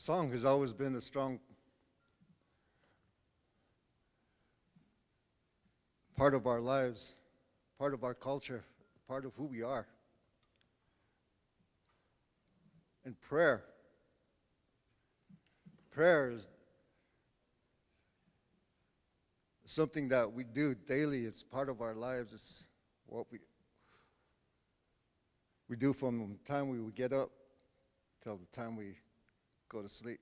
Song has always been a strong part of our lives, part of our culture, part of who we are. And prayer is something that we do daily. It's part of our lives. It's what we do from the time we get up till the time we go to sleep.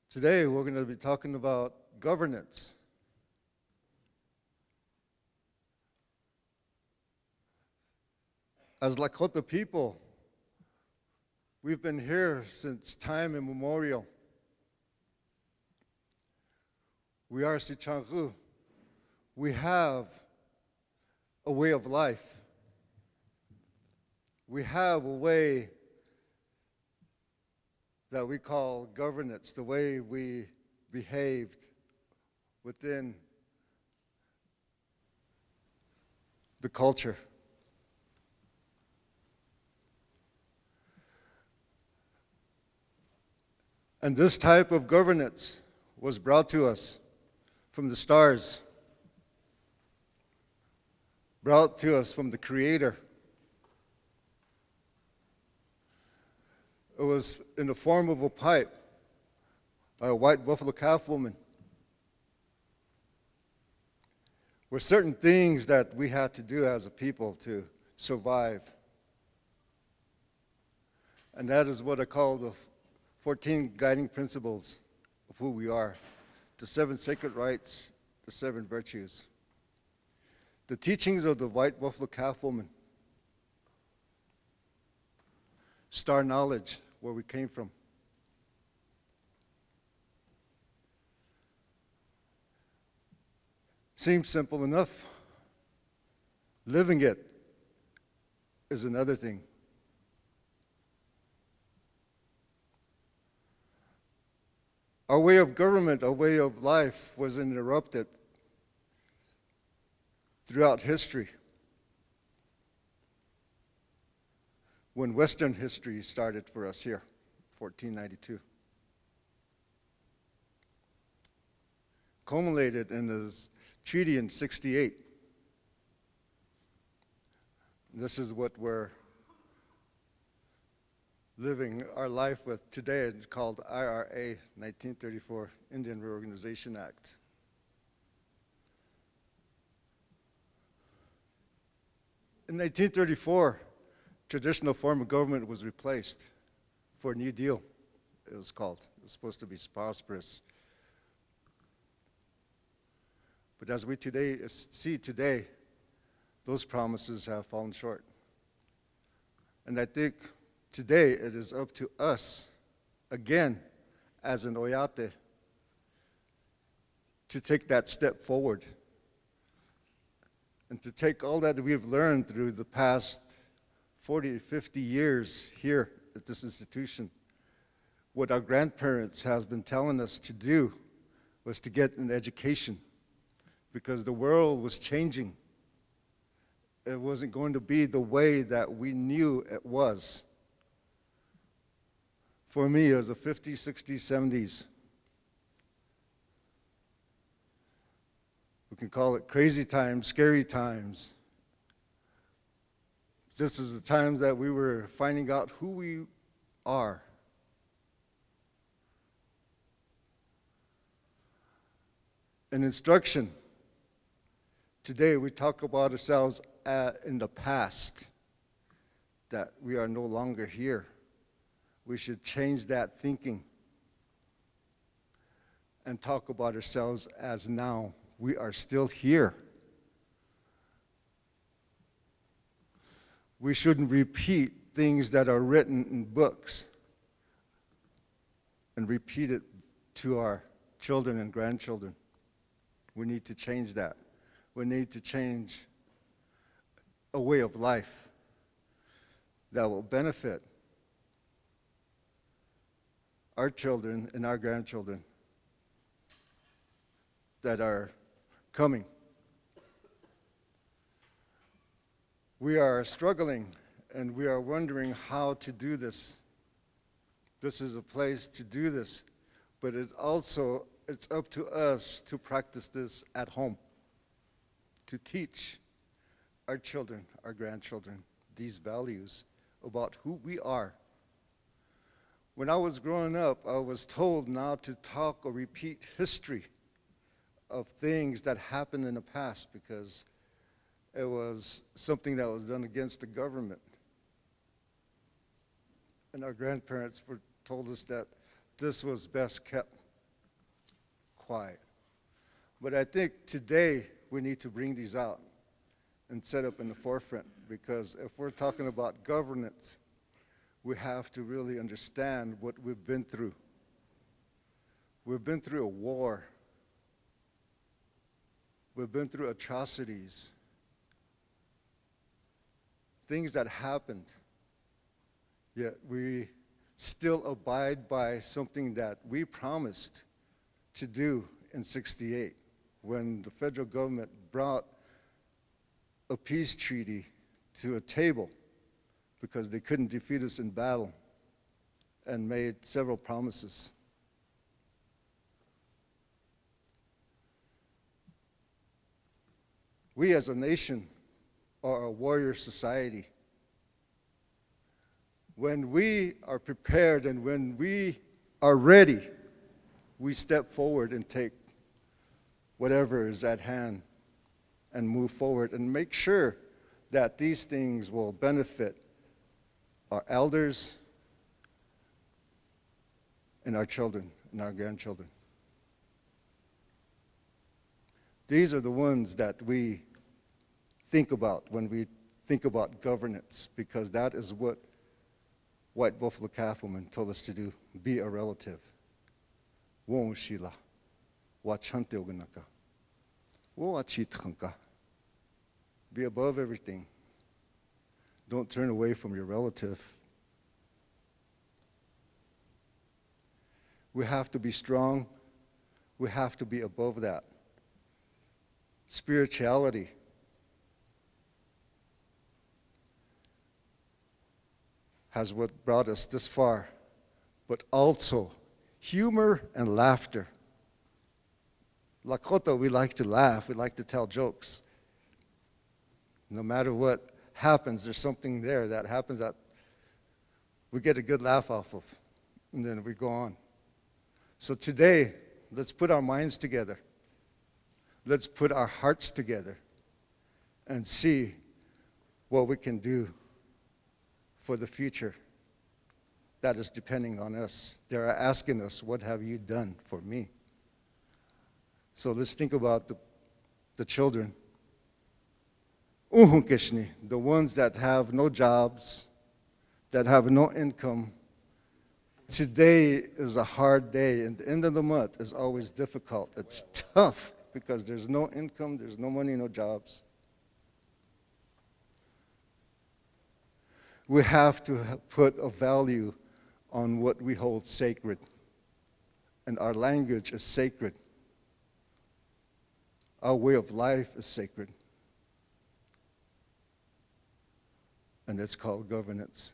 Today we're going to be talking about governance. As Lakota people, we've been here since time immemorial. We are Sicangu. We have a way of life. We have a way that we call governance, the way we behaved within the culture. And this type of governance was brought to us from the stars, brought to us from the Creator. It was in the form of a pipe by a white buffalo calf woman. Were certain things that we had to do as a people to survive. And that is what I call the 14 guiding principles of who we are. The 7 sacred rights, the 7 virtues. The teachings of the white buffalo calf woman. Star knowledge, where we came from. Seems simple enough. Living it is another thing. Our way of government, our way of life was interrupted throughout history. When Western history started for us here, 1492. Culminated in this treaty in 68. This is what we're living our life with today. It's called IRA, 1934 Indian Reorganization Act. In 1934, traditional form of government was replaced for a New Deal, it was called. It was supposed to be prosperous. But as we see today, those promises have fallen short. And I think today it is up to us, again, as an Oyate, to take that step forward and to take all that we've learned through the past 40, 50 years here at this institution. What our grandparents have been telling us to do was to get an education because the world was changing. It wasn't going to be the way that we knew it was. For me, it was the 50s, 60s, 70s. We can call it crazy times, scary times. This is the times that we were finding out who we are. An instruction. Today we talk about ourselves in the past, that we are no longer here. We should change that thinking and talk about ourselves as now. We are still here. We shouldn't repeat things that are written in books and repeat it to our children and grandchildren. We need to change that. We need to change a way of life that will benefit our children and our grandchildren that are coming. We are struggling and we are wondering how to do this. This is a place to do this, but it's up to us to practice this at home, to teach our children, our grandchildren, these values about who we are. When I was growing up, I was told not to talk or repeat history of things that happened in the past because it was something that was done against the government. And our grandparents told us that this was best kept quiet. But I think today we need to bring these out and set up in the forefront, because if we're talking about governance, we have to really understand what we've been through. We've been through a war. We've been through atrocities, things that happened, yet we still abide by something that we promised to do in '68 when the federal government brought a peace treaty to a table because they couldn't defeat us in battle and made several promises. We as a nation are a warrior society. When we are prepared and when we are ready, we step forward and take whatever is at hand and move forward and make sure that these things will benefit our elders and our children and our grandchildren. These are the ones that we think about when we think about governance, because that is what white Buffalo Calf woman told us to do: be a relative. Be above everything. Don't turn away from your relative. We have to be strong. We have to be above that. Spirituality has what brought us this far, but also humor and laughter. Lakota, we like to laugh, we like to tell jokes. No matter what happens, there's something there that happens that we get a good laugh off of, and then we go on. So today, let's put our minds together. Let's put our hearts together and see what we can do for the future that is depending on us. They're asking us, what have you done for me? So let's think about the children. The ones that have no jobs, that have no income. Today is a hard day, and the end of the month is always difficult. It's tough because there's no income, there's no money, no jobs. We have to put a value on what we hold sacred, and our language is sacred. Our way of life is sacred, and it's called governance.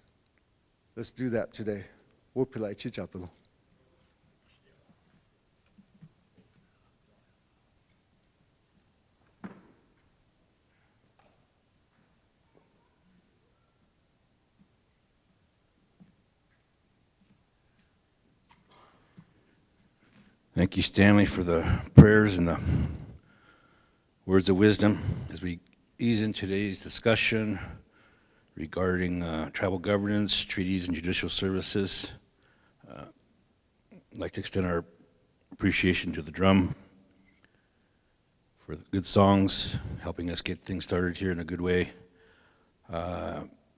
Let's do that today. Thank you, Stanley, for the prayers and the words of wisdom as we ease into today's discussion regarding tribal governance, treaties, and judicial services. I'd like to extend our appreciation to the drum for the good songs, helping us get things started here in a good way.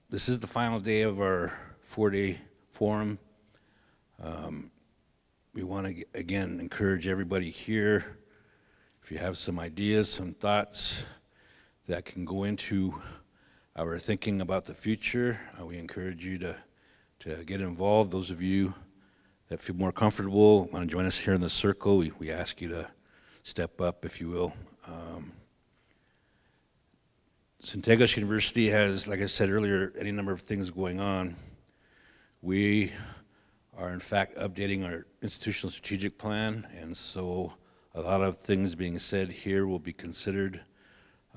This is the final day of our 4-day forum. We want to, again, encourage everybody here, if you have some ideas, some thoughts that can go into our thinking about the future, we encourage you to get involved. Those of you that feel more comfortable, want to join us here in the circle, we ask you to step up, if you will. Stanley University has, like I said earlier, any number of things going on. We are in fact updating our institutional strategic plan, and so a lot of things being said here will be considered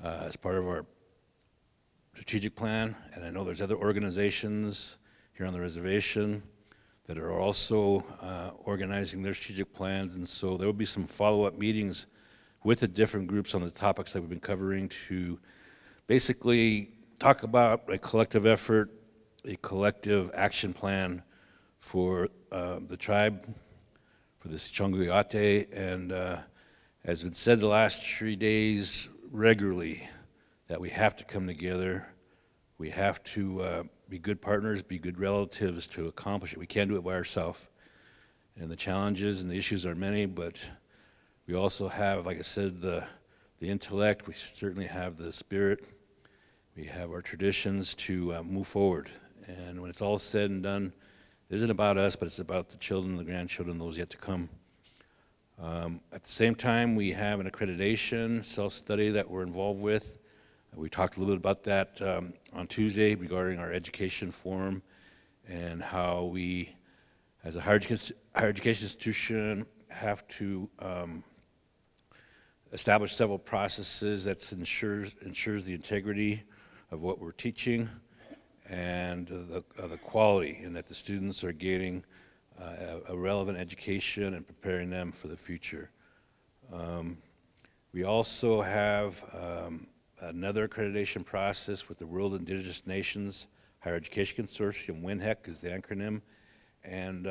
as part of our strategic plan. And I know there's other organizations here on the reservation that are also organizing their strategic plans, and so there will be some follow-up meetings with the different groups on the topics that we've been covering to basically talk about a collective effort, a collective action plan for the tribe, for the Sicangu Oyate, and as been said the last 3 days regularly, that we have to come together, we have to be good partners, be good relatives to accomplish it. We can't do it by ourselves. And the challenges and the issues are many, but we also have, like I said, the intellect, we certainly have the spirit, we have our traditions to move forward. And when it's all said and done, it isn't about us, but it's about the children, the grandchildren, those yet to come. At the same time, we have an accreditation self-study that we're involved with. We talked a little bit about that on Tuesday regarding our education forum and how we, as a higher education institution, have to establish several processes that ensures the integrity of what we're teaching and the quality, and that the students are getting a relevant education and preparing them for the future. We also have another accreditation process with the World Indigenous Nations Higher Education Consortium, WINHEC is the acronym, and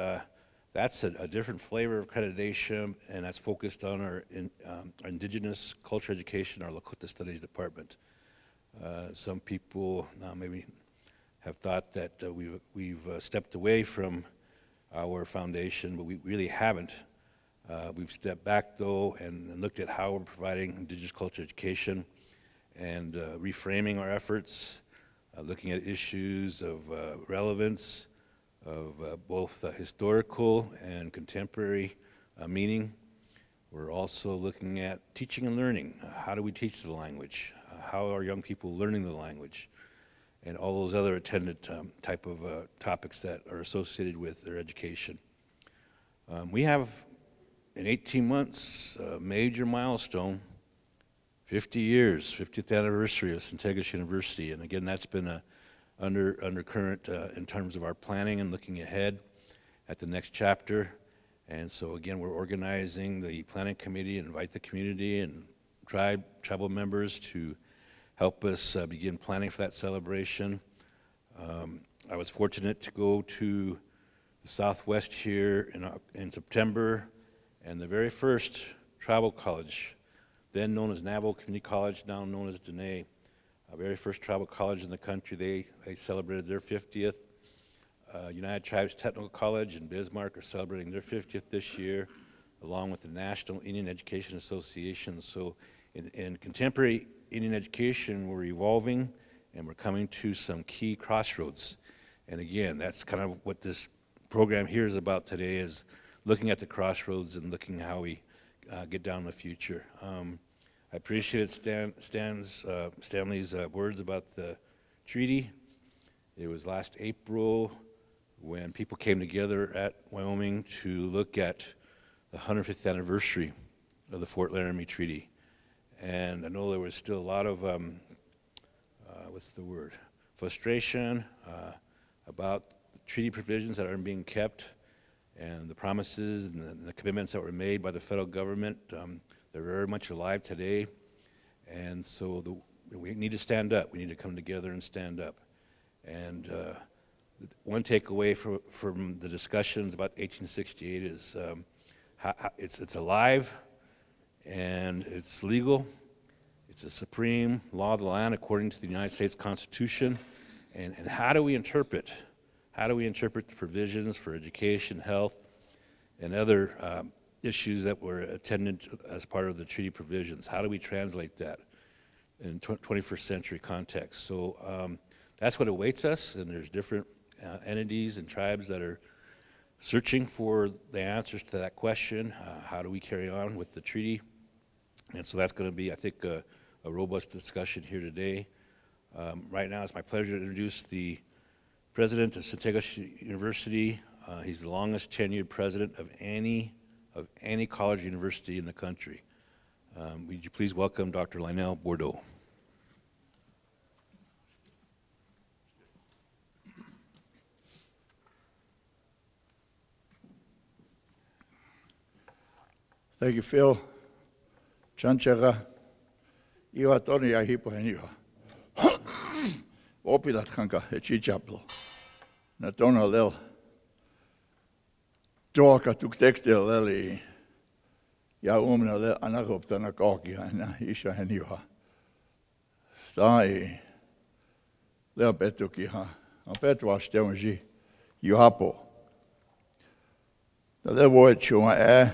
that's a different flavor of accreditation, and that's focused on our Indigenous Culture Education, our Lakota Studies Department. Some people maybe have thought that we've stepped away from our foundation, but we really haven't. We've stepped back, though, and looked at how we're providing Indigenous culture education and reframing our efforts, looking at issues of relevance, of both historical and contemporary meaning. We're also looking at teaching and learning. How do we teach the language? How are young people learning the language? And all those other attendant type of topics that are associated with their education. We have, in 18 months, a major milestone, 50 years, 50th anniversary of Stanley University. And again, that's been a undercurrent in terms of our planning and looking ahead at the next chapter. And so again, we're organizing the planning committee and invite the community and tribal members to help us begin planning for that celebration. I was fortunate to go to the Southwest here in September, and the very first tribal college, then known as Navajo Community College, now known as Dene, very first tribal college in the country, they celebrated their 50th. United Tribes Technical College in Bismarck are celebrating their 50th this year, along with the National Indian Education Association. So in contemporary Indian education, we're evolving and we're coming to some key crossroads. And again, that's kind of what this program here is about today, is looking at the crossroads and looking how we get down the future. I appreciate Stanley's words about the treaty. It was last April when people came together at Wyoming to look at the 150th anniversary of the Fort Laramie Treaty. And I know there was still a lot of, frustration about the treaty provisions that aren't being kept, and the promises and the commitments that were made by the federal government. They're very much alive today, and so we need to stand up. We need to come together and stand up. And one takeaway from the discussions about 1868 is it's alive, and it's legal. It's a supreme law of the land according to the United States Constitution. And how do we interpret? How do we interpret the provisions for education, health, and other issues that were attended as part of the treaty provisions? How do we translate that in 21st century context? So that's what awaits us, and there's different entities and tribes that are searching for the answers to that question. How do we carry on with the treaty? And so that's going to be, I think, a robust discussion here today. Right now, it's my pleasure to introduce the president of Sicangu University. He's the longest tenured president of any college university in the country. Would you please welcome Dr. Lionel Bordeaux? Thank you, Phil. Chanchera, Yuha Tony Yahipo and Yuha. Opilat Kanka, Echichaplo. Natona Lil. Doka tuk textil leli. Ja umna le anakoptana kokia, Isha and Yuha. Stai. Lea Petukiha. A Petwash Demonji. Yuhapo. The level chuma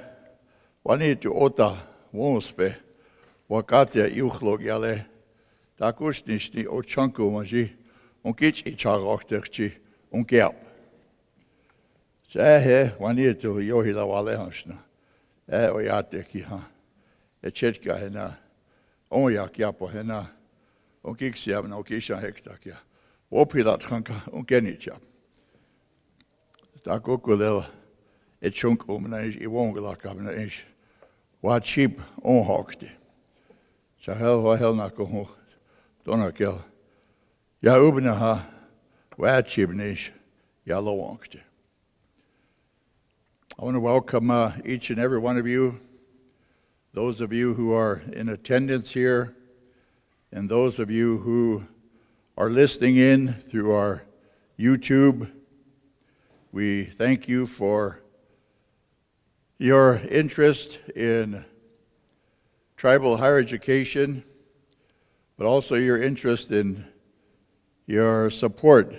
Wanito ota wonspe wakatia yuchlogiale takushnischni ochanku maji onkich ichagachterchi onkiap. Sähe wanito yohila walehansna oyate kiha echetka hena onyakiapo hena onkiksiam no kisha hektakia opilat kanka onkenicha takukulel echunkum na is Woglakapi na is wat sheep onhokte. Sahel wa hel na ko donakel. Ja ubna ha wat sheep nish ja lowankte. I want to welcome each and every one of you, those of you who are in attendance here, and those of you who are listening in through our YouTube. We thank you for your interest in tribal higher education, but also your interest in your support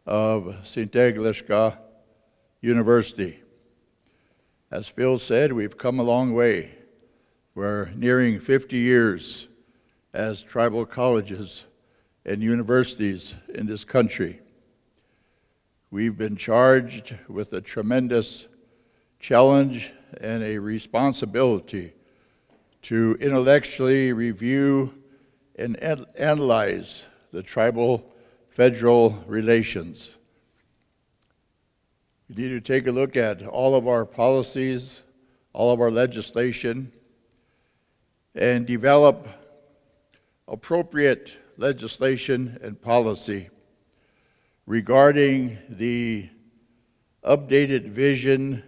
of Sicangu University. As Phil said, we've come a long way. We're nearing 50 years as tribal colleges and universities in this country. We've been charged with a tremendous challenge and a responsibility to intellectually review and analyze the tribal-federal relations. We need to take a look at all of our policies, all of our legislation, and develop appropriate legislation and policy regarding the updated vision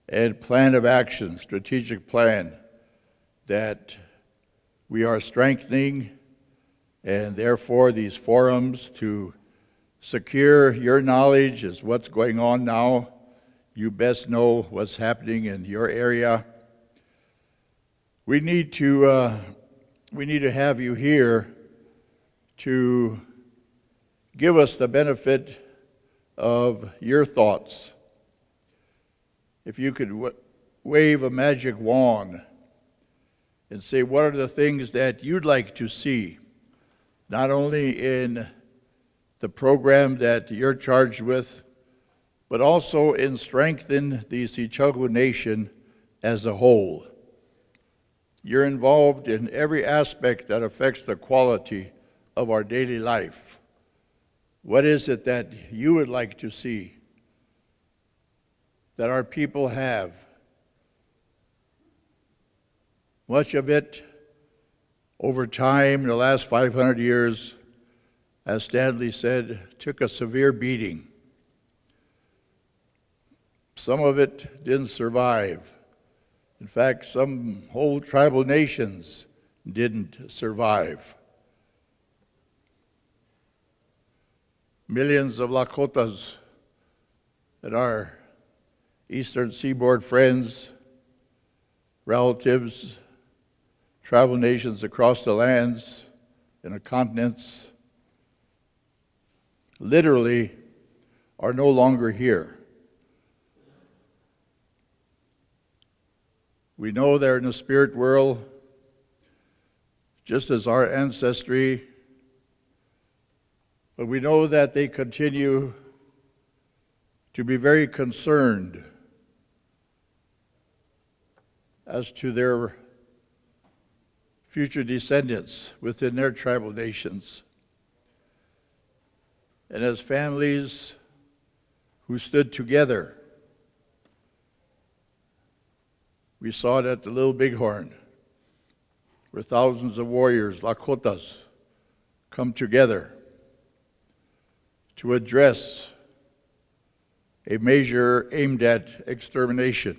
and plan of action, strategic plan that we are strengthening, and therefore these forums to secure your knowledge is what's going on now. You best know what's happening in your area. We need to have you here to give us the benefit of your thoughts. If you could wave a magic wand and say, what are the things that you'd like to see, not only in the program that you're charged with, but also in strengthening the Sicangu nation as a whole. You're involved in every aspect that affects the quality of our daily life. What is it that you would like to see that our people have? Much of it over time, in the last 500 years, as Stanley said, took a severe beating. Some of it didn't survive. In fact, some whole tribal nations didn't survive. Millions of Lakotas that are Eastern Seaboard friends, relatives, tribal nations across the lands and the continents literally are no longer here. We know they're in the spirit world, just as our ancestry, but we know that they continue to be very concerned as to their future descendants within their tribal nations. and as families who stood together. We saw it at the Little Bighorn, where thousands of warriors, Lakotas, come together to address a measure aimed at extermination.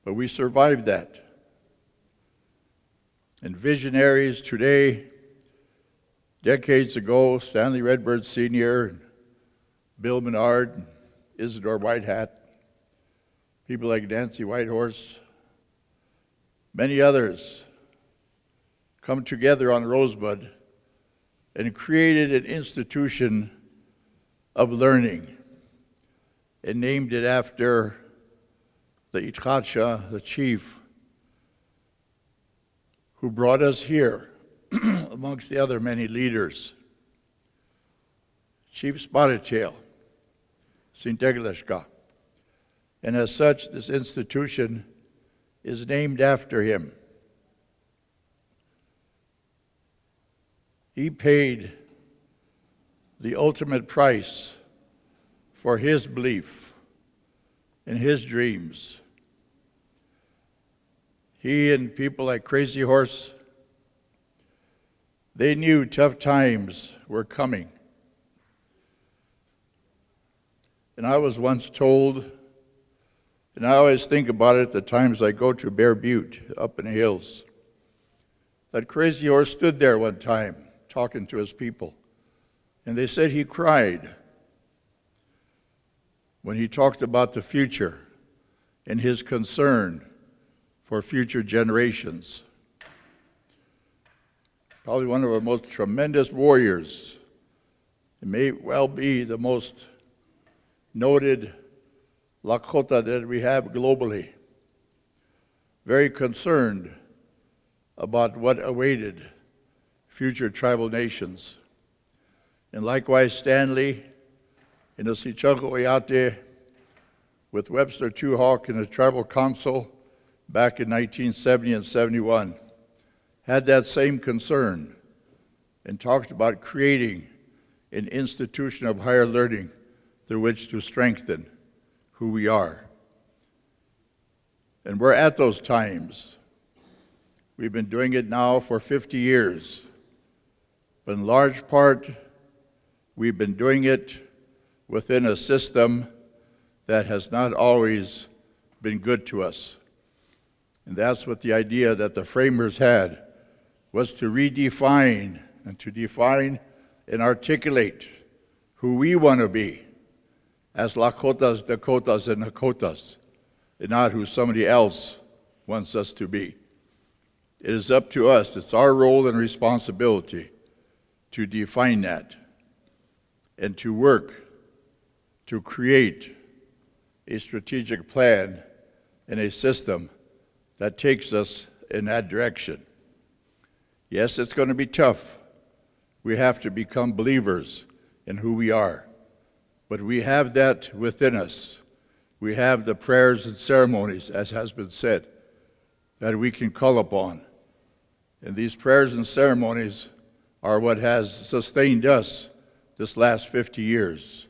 But we survived that. And visionaries today, decades ago, Stanley Redbird Sr., and Bill Menard, and Isidore Whitehat, people like Nancy Whitehorse, many others come together on Rosebud and created an institution of learning and named it after the Itancan, the chief, who brought us here, amongst the other many leaders. Chief Spotted Tail, Sintegleshka. And as such, this institution is named after him. He paid the ultimate price for his belief and his dreams. He and people like Crazy Horse, they knew tough times were coming. And I was once told, and I always think about it at the times I go to Bear Butte up in the hills, that Crazy Horse stood there one time talking to his people, and they said he cried when he talked about the future and his concern for future generations. Probably one of our most tremendous warriors. It may well be the most noted Lakota that we have globally. Very concerned about what awaited future tribal nations. And likewise, Stanley in the Sicangu Oyate with Webster Two Hawk in the Tribal Council back in 1970 and 71, had that same concern and talked about creating an institution of higher learning through which to strengthen who we are. And we're at those times. We've been doing it now for 50 years. But in large part, we've been doing it within a system that has not always been good to us. And that's what the idea that the framers had, was to redefine and to define and articulate who we want to be as Lakotas, Dakotas, and Hakotas, and not who somebody else wants us to be. It is up to us, it's our role and responsibility to define that and to work to create a strategic plan and a system that takes us in that direction. Yes, it's going to be tough. We have to become believers in who we are. But we have that within us. We have the prayers and ceremonies, as has been said, that we can call upon. And these prayers and ceremonies are what has sustained us this last 50 years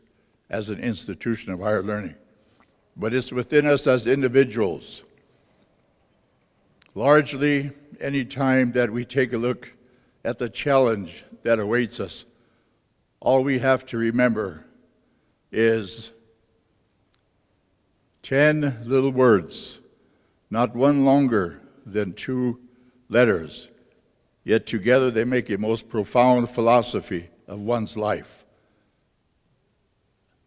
as an institution of higher learning. But it's within us as individuals. Largely, any time that we take a look at the challenge that awaits us, all we have to remember is 10 little words, not one longer than 2 letters, yet together they make a most profound philosophy of one's life.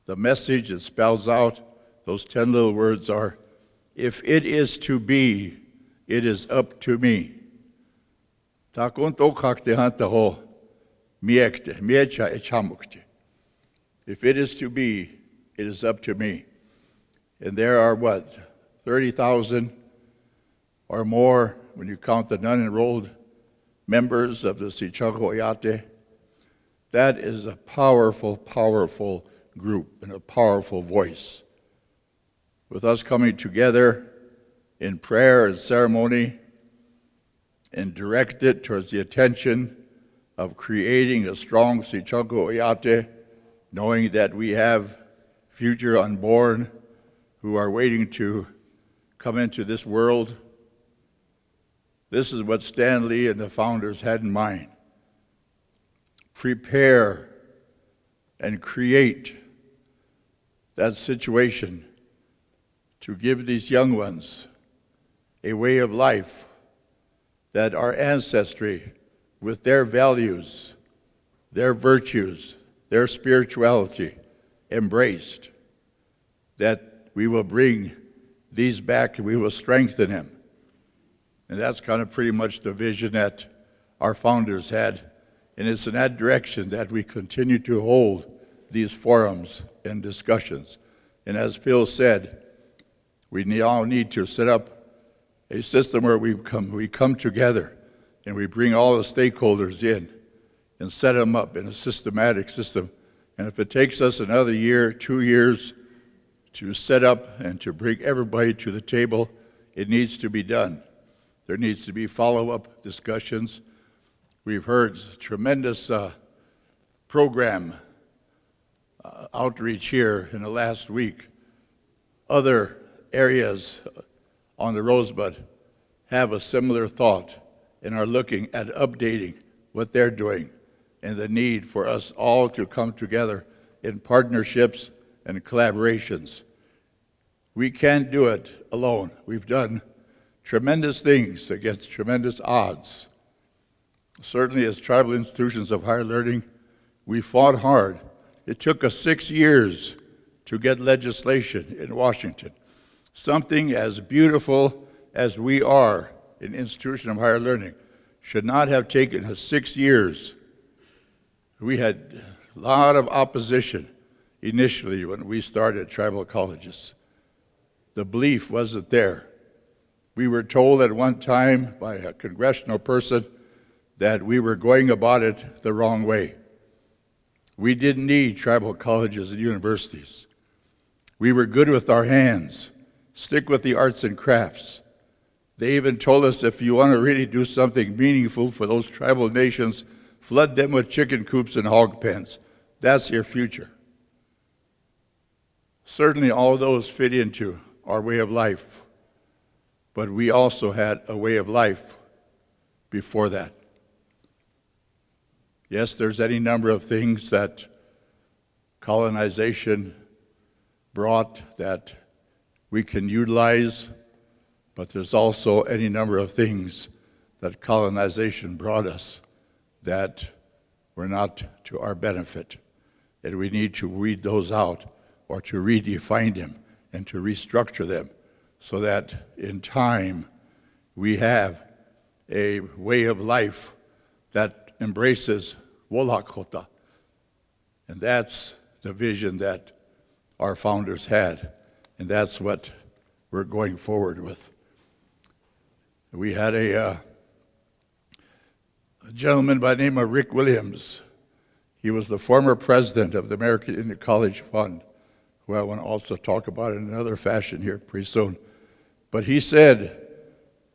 The message it spells out, those 10 little words are, if it is to be, it is up to me. If it is to be, it is up to me. And there are, 30,000 or more, when you count the non-enrolled members of the Sicangu Oyate. That is a powerful, powerful group and a powerful voice. With us coming together in prayer and ceremony and directed towards the attention of creating a strong Sicangu Oyate knowing that we have future unborn who are waiting to come into this world. This is what Stanley and the founders had in mind. Prepare and create that situation to give these young ones a way of life that our ancestry, with their values, their virtues, their spirituality, embraced, that we will bring these back and we will strengthen them. And that's kind of pretty much the vision that our founders had. And it's in that direction that we continue to hold these forums and discussions. And as Phil said, we all need to set up a system where we come together and we bring all the stakeholders in and set them up in a systematic system. And if it takes us another year, 2 years to set up and to bring everybody to the table, it needs to be done. There needs to be follow-up discussions. We've heard tremendous program outreach here in the last week. Other areas on the Rosebud have a similar thought and are looking at updating what they're doing and the need for us all to come together in partnerships and collaborations. We can't do it alone. We've done tremendous things against tremendous odds. Certainly as tribal institutions of higher learning, we fought hard. It took us 6 years to get legislation in Washington. Something as beautiful as we are, an institution of higher learning, should not have taken us 6 years. We had a lot of opposition initially when we started tribal colleges. The belief wasn't there. We were told at one time by a congressional person that we were going about it the wrong way. We didn't need tribal colleges and universities. We were good with our hands. Stick with the arts and crafts. They even told us if you want to really do something meaningful for those tribal nations, flood them with chicken coops and hog pens. That's your future. Certainly all those fit into our way of life, but we also had a way of life before that. Yes, there's any number of things that colonization brought that we can utilize, but there's also any number of things that colonization brought us that were not to our benefit, and we need to weed those out or to redefine them and to restructure them so that in time we have a way of life that embraces Woglakapi. And that's the vision that our founders had, and that's what we're going forward with. We had a gentleman by the name of Rick Williams. He was the former president of the American Indian College Fund, who I want to also talk about in another fashion here pretty soon. But he said,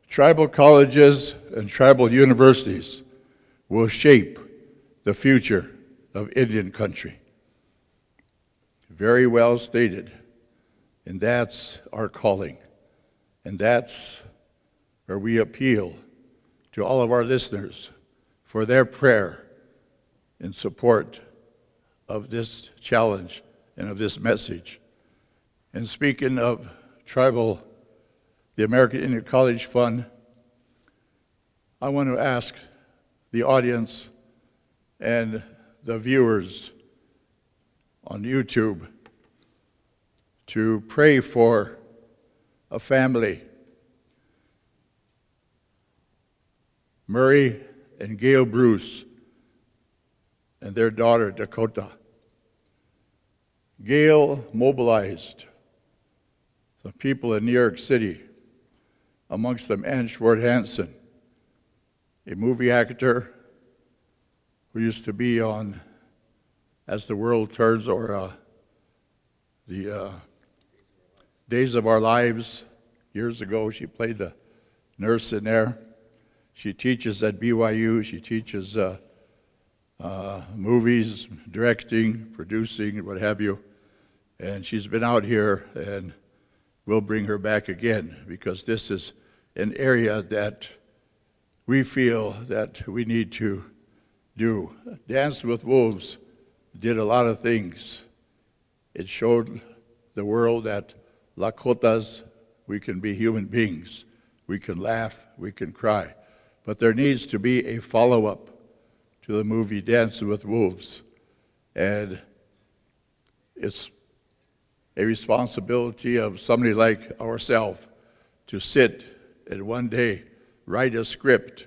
tribal colleges and tribal universities will shape the future of Indian country. Very well stated. And that's our calling. And that's where we appeal to all of our listeners for their prayer in support of this challenge and of this message. And speaking of the American Indian College Fund, I want to ask the audience and the viewers on YouTube to pray for a family, Murray and Gail Bruce, and their daughter, Dakota. Gail mobilized the people in New York City, amongst them Ann Schwartz Hansen, a movie actor who used to be on As the World Turns or the Days of Our Lives. Years ago, she played the nurse in there. She teaches at BYU. She teaches movies, directing, producing, what have you. And she's been out here, and we'll bring her back again, because this is an area that we feel that we need to do. Dance with Wolves did a lot of things. It showed the world that Lakotas, we can be human beings. We can laugh, we can cry. But there needs to be a follow-up to the movie Dance with Wolves. And it's a responsibility of somebody like ourselves to sit and one day write a script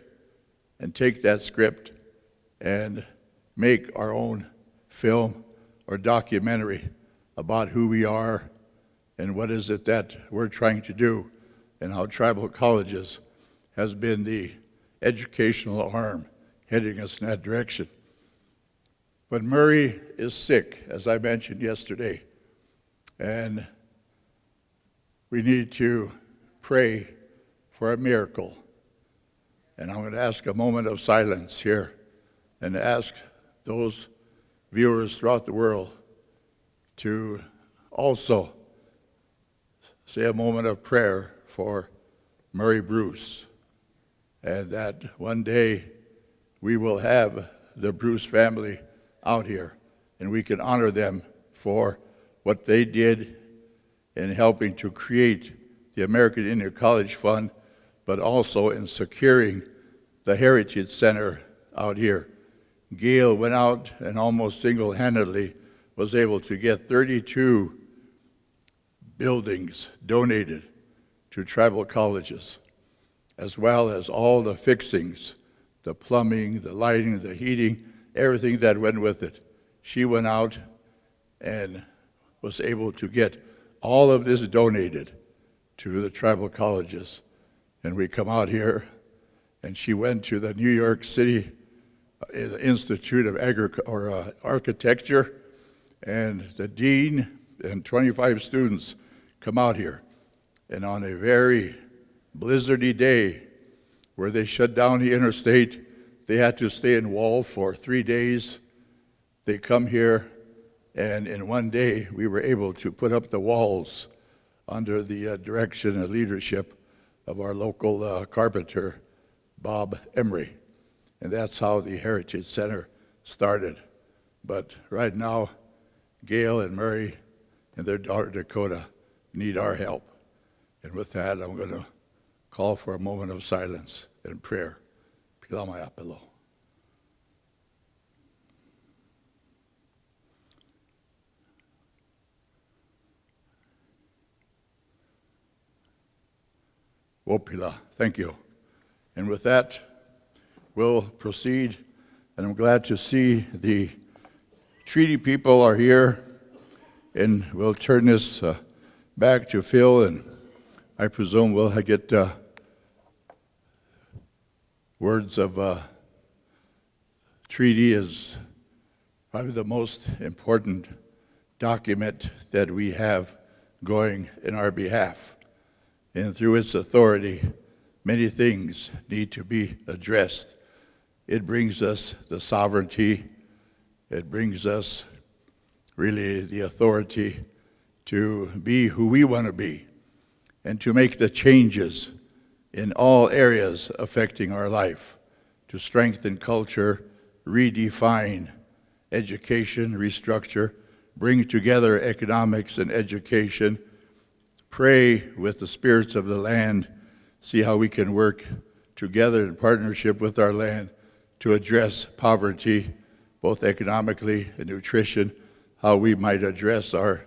and take that script and make our own film or documentary about who we are and what is it that we're trying to do, and how tribal colleges has been the educational arm heading us in that direction. But Murray is sick, as I mentioned yesterday, and we need to pray for a miracle. And I'm going to ask a moment of silence here and ask those viewers throughout the world to also say a moment of prayer for Murray Bruce, and that one day we will have the Bruce family out here and we can honor them for what they did in helping to create the American Indian College Fund, but also in securing the Heritage Center out here. Gail went out and almost single-handedly was able to get 32 buildings donated to tribal colleges, as well as all the fixings, the plumbing, the lighting, the heating, everything that went with it. She went out and was able to get all of this donated to the tribal colleges. And we come out here, and she went to the New York City Institute of Architecture, and the dean and 25 students come out here. And on a very blizzardy day where they shut down the interstate, they had to stay in wall for 3 days. They come here, and in one day we were able to put up the walls under the direction and leadership of our local carpenter, Bob Emery. And that's how the Heritage Center started. But right now, Gail and Murray and their daughter Dakota need our help. And with that, I'm going to call for a moment of silence and prayer. Pilamaya Pelo. Wopila, thank you. And with that, we'll proceed. And I'm glad to see the treaty people are here. And we'll turn this back to Phil, and I presume we'll get words of treaty is probably the most important document that we have going in our behalf. And through its authority, many things need to be addressed. It brings us the sovereignty. It brings us really the authority to be who we want to be and to make the changes in all areas affecting our life, to strengthen culture, redefine education, restructure, bring together economics and education, pray with the spirits of the land, see how we can work together in partnership with our land to address poverty, both economically and nutrition, how we might address our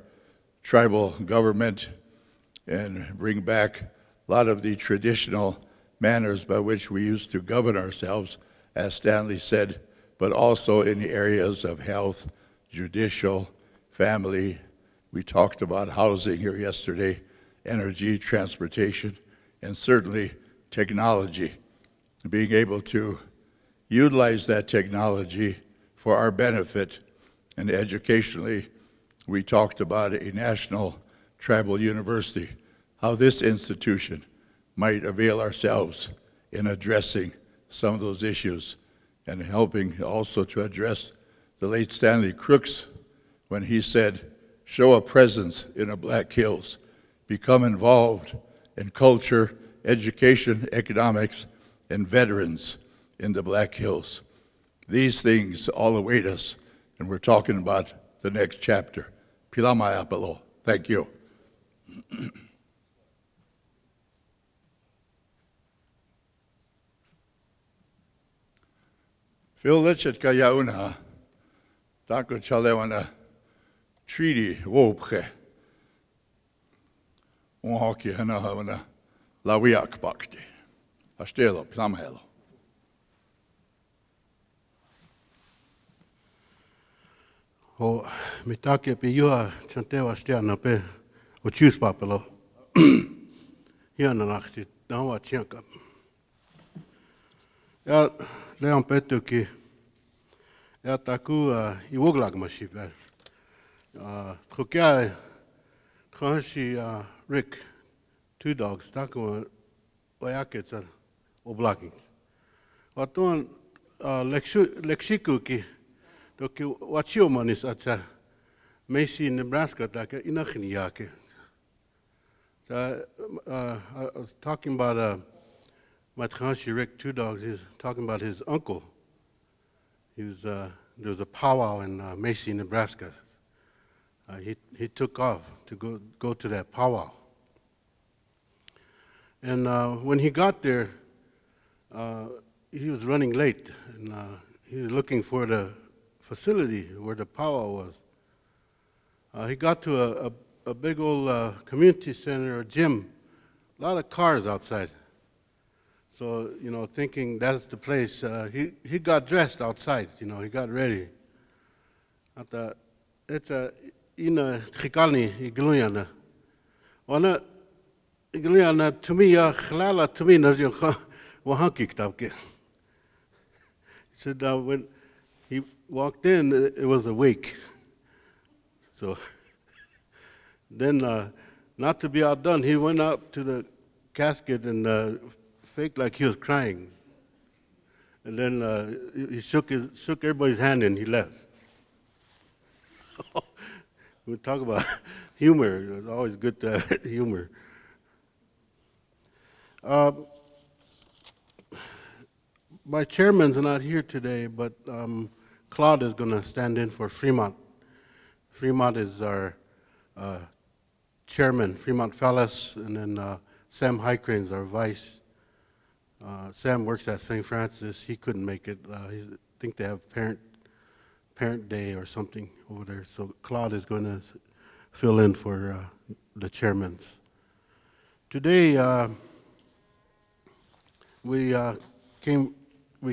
tribal government and bring back a lot of the traditional manners by which we used to govern ourselves, as Stanley said, but also in the areas of health, judicial, family. We talked about housing here yesterday, energy, transportation, and certainly technology. Being able to utilize that technology for our benefit. And educationally, we talked about a national tribal university, how this institution might avail ourselves in addressing some of those issues. and helping also to address the late Stanley Crooks when he said, show a presence in the Black Hills, become involved in culture, education, economics, and veterans in the Black Hills. These things all await us, and we're talking about the next chapter. Pilama Apalo. Thank you. Phil lichet ka yauna, tako chalewana treaty wopche. Onhaki hana havana lawiak bakti. Astelo, plamhelo. Ho mitake pe Yuha chantewa stiana pe o choose papelo. Hiana nachti nawa chianka. Ja Leon Petuki ja taku I Woglakapi pe. Hocoka Kanshi Rick 2 dogs taku Oyate tsa oblaki. Waton lexiku ki doki wachio manis atsa Macy, Nebraska taka inachini yake. So I was talking about Matkanshi Rick 2 dogs. He's talking about his uncle. There was a powwow in Macy, Nebraska. He took off to go to that powwow. And when he got there, he was running late, and he was looking for the facility where the powwow was. He got to a big old community center or gym, a lot of cars outside. So, you know, thinking that's the place, he got dressed outside, you know, he got ready. It's ina chikalni igluyana. Ona igluyana to me khlala to me nas yo wahanki kitabke. He said when he walked in, it was awake. So then, not to be outdone, he went up to the casket and faked like he was crying. And then he shook everybody's hand and he left. We talk about humor. It's always good to have humor. My chairman's not here today, but Claude is going to stand in for Fremont. Fremont is our chairman, Fremont Fallas, and then Sam Highcrane's our vice. Sam works at St. Francis. He couldn't make it. I think they have parent day or something over there. So Claude is going to fill in for the chairmans. Today we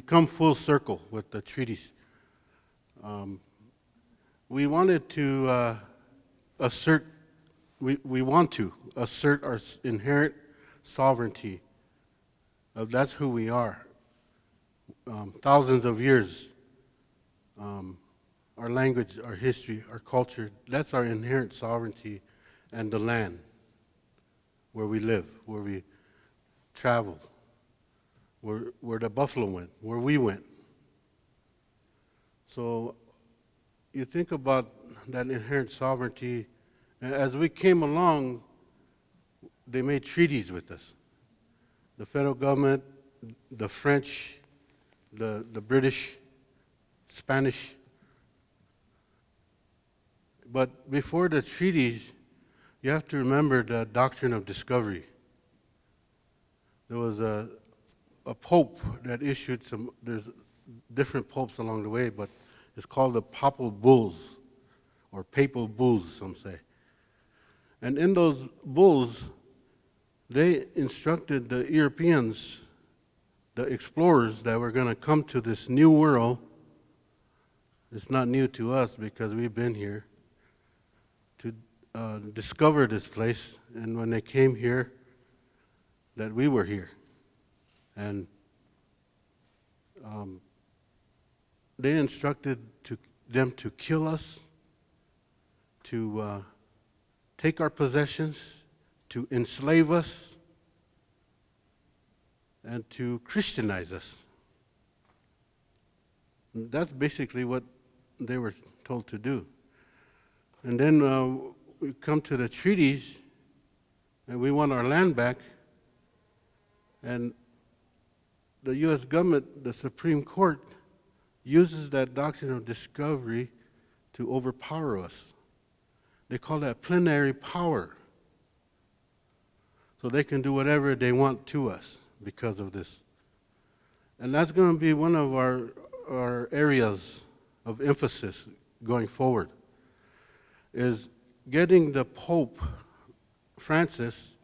come full circle with the treaties. We wanted to we want to assert our inherent sovereignty. That's who we are. Thousands of years, our language, our history, our culture, that's our inherent sovereignty, and the land where we live, where we travel, where the buffalo went, where we went. So you think about that inherent sovereignty. As we came along, they made treaties with us. The federal government, the French, the British, Spanish. But before the treaties, you have to remember the doctrine of discovery. There was a pope that issued there's different popes along the way, but it's called the papal bulls, or papal bulls, some say. And in those bulls, they instructed the Europeans, the explorers that were going to come to this new world. It's not new to us because we've been here, to discover this place. And when they came here, that we were here. And they instructed them to kill us, to take our possessions, to enslave us, and to Christianize us. That's basically what they were told to do. And then we come to the treaties, and we want our land back, and the U.S. government, the Supreme Court, uses that doctrine of discovery to overpower us. They call that plenary power. So they can do whatever they want to us because of this. And that's going to be one of our areas of emphasis going forward, is getting the Pope Francis,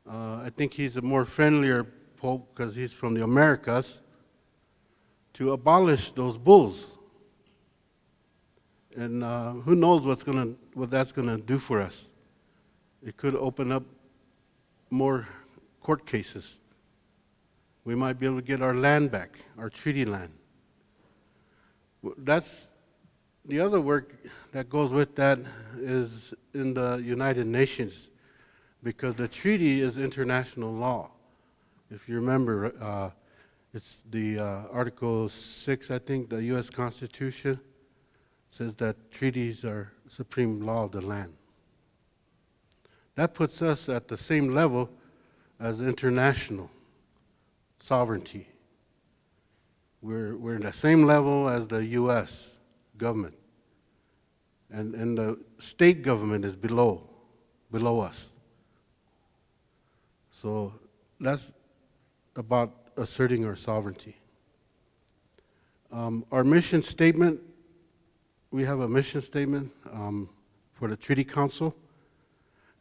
I think he's a more friendlier Pope because he's from the Americas, to abolish those bulls. And who knows what that's going to do for us. It could open up more court cases. We might be able to get our land back, our treaty land. That's the other work that goes with that is in the United Nations, because the treaty is international law. If you remember, it's the Article 6, I think, the U.S. Constitution says that treaties are supreme law of the land. That puts us at the same level as international sovereignty. We're in the same level as the U.S. government. And the state government is below us. So that's about asserting our sovereignty. Our mission statement, we have a mission statement for the Treaty Council,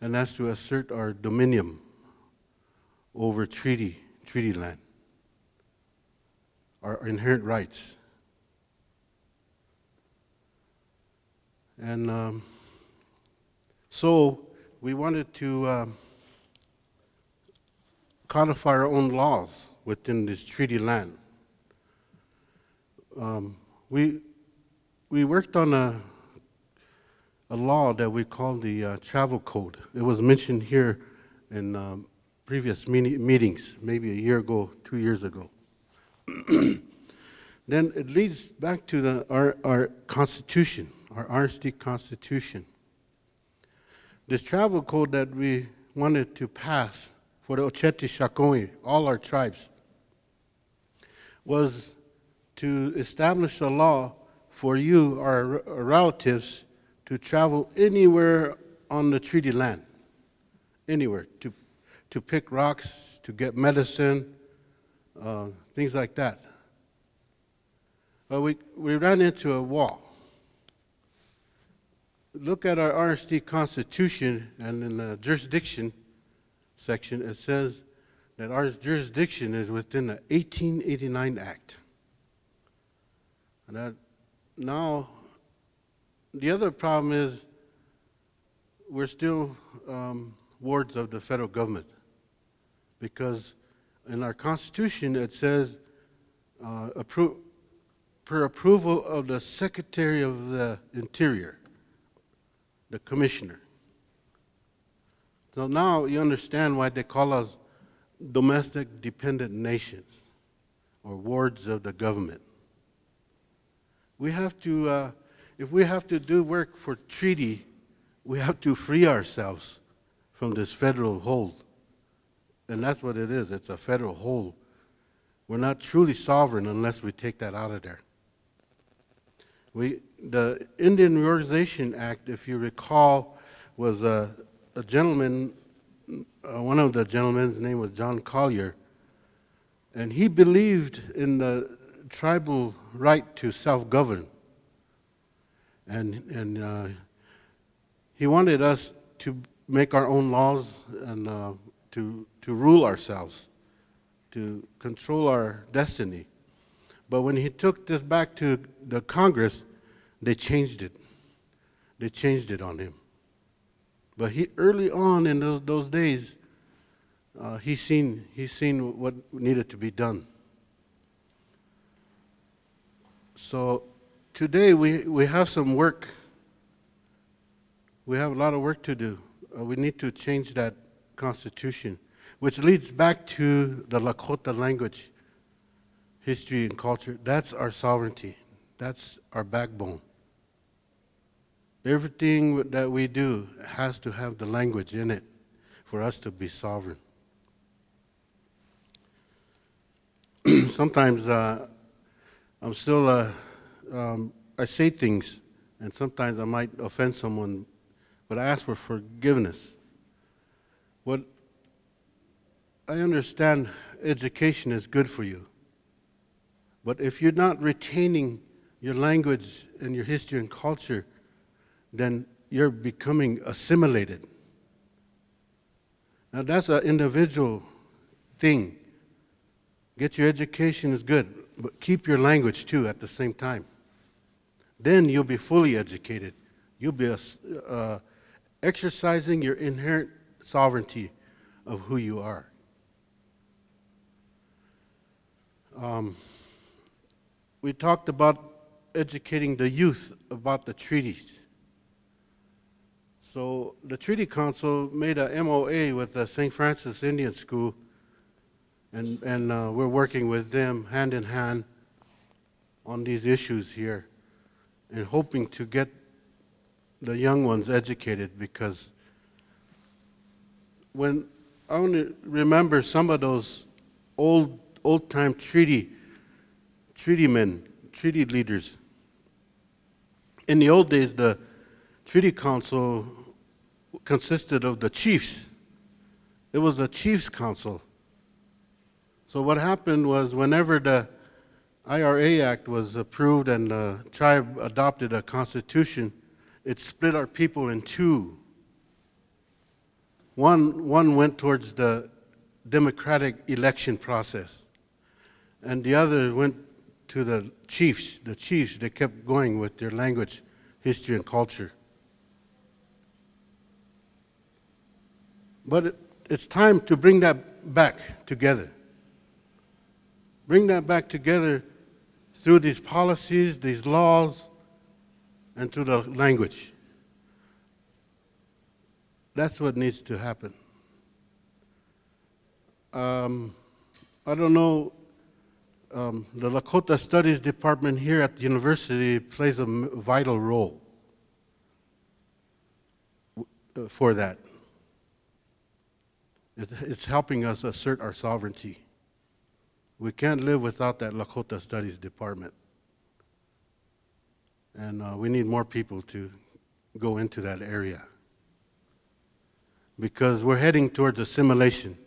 and that's to assert our dominion over treaty land, our inherent rights. And so we wanted to codify our own laws within this treaty land. We worked on a law that we call the Travel Code. It was mentioned here in previous meetings, maybe a year ago, 2 years ago. Then it leads back to our Constitution, our RST Constitution. This travel code that we wanted to pass for the Oyate Sicangu, all our tribes, was to establish a law for you, our relatives, to travel anywhere on the treaty land, anywhere, to pick rocks, to get medicine, things like that. But we ran into a wall. Look at our RST Constitution, and in the jurisdiction section, it says that our jurisdiction is within the 1889 Act. And that now, the other problem is we're still wards of the federal government, because in our Constitution it says per approval of the Secretary of the Interior, the Commissioner. So now you understand why they call us domestic dependent nations, or wards of the government. We have to, if we have to do work for treaty, we have to free ourselves from this federal hold. And that's what it is, it's a federal hold. We're not truly sovereign unless we take that out of there. The Indian Reorganization Act, if you recall, was a gentleman, one of the gentlemen's name was John Collier, and he believed in the tribal right to self-govern. And he wanted us to make our own laws and to rule ourselves, to control our destiny. But when he took this back to the Congress, they changed it. They changed it on him. But he, early on in those days, he seen what needed to be done. So today we have some work. We have a lot of work to do. We need to change that Constitution, which leads back to the Lakota language. history and culture, that's our sovereignty. That's our backbone. Everything that we do has to have the language in it for us to be sovereign. Sometimes I'm still, I say things, and sometimes I might offend someone, but I ask for forgiveness. What I understand, education is good for you. But if you're not retaining your language and your history and culture, then you're becoming assimilated. Now that's an individual thing. Get your education is good, but keep your language too at the same time. Then you'll be fully educated. You'll be exercising your inherent sovereignty of who you are. We talked about educating the youth about the treaties. So the Treaty Council made a MOA with the St. Francis Indian School, and we're working with them hand in hand on these issues here and hoping to get the young ones educated, because when I only remember some of those old-time treaty leaders. In the old days, the Treaty Council consisted of the chiefs. It was a chiefs' council. So what happened was, whenever the IRA Act was approved and the tribe adopted a constitution, it split our people in two. One went towards the democratic election process, and the other went to the chiefs. The chiefs, they kept going with their language, history, and culture. But it's time to bring that back together. Bring that back together through these policies, these laws, and through the language. That's what needs to happen. I don't know, the Lakota Studies Department here at the university plays a vital role for that. It's helping us assert our sovereignty. We can't live without that Lakota Studies Department. And we need more people to go into that area, because we're heading towards assimilation.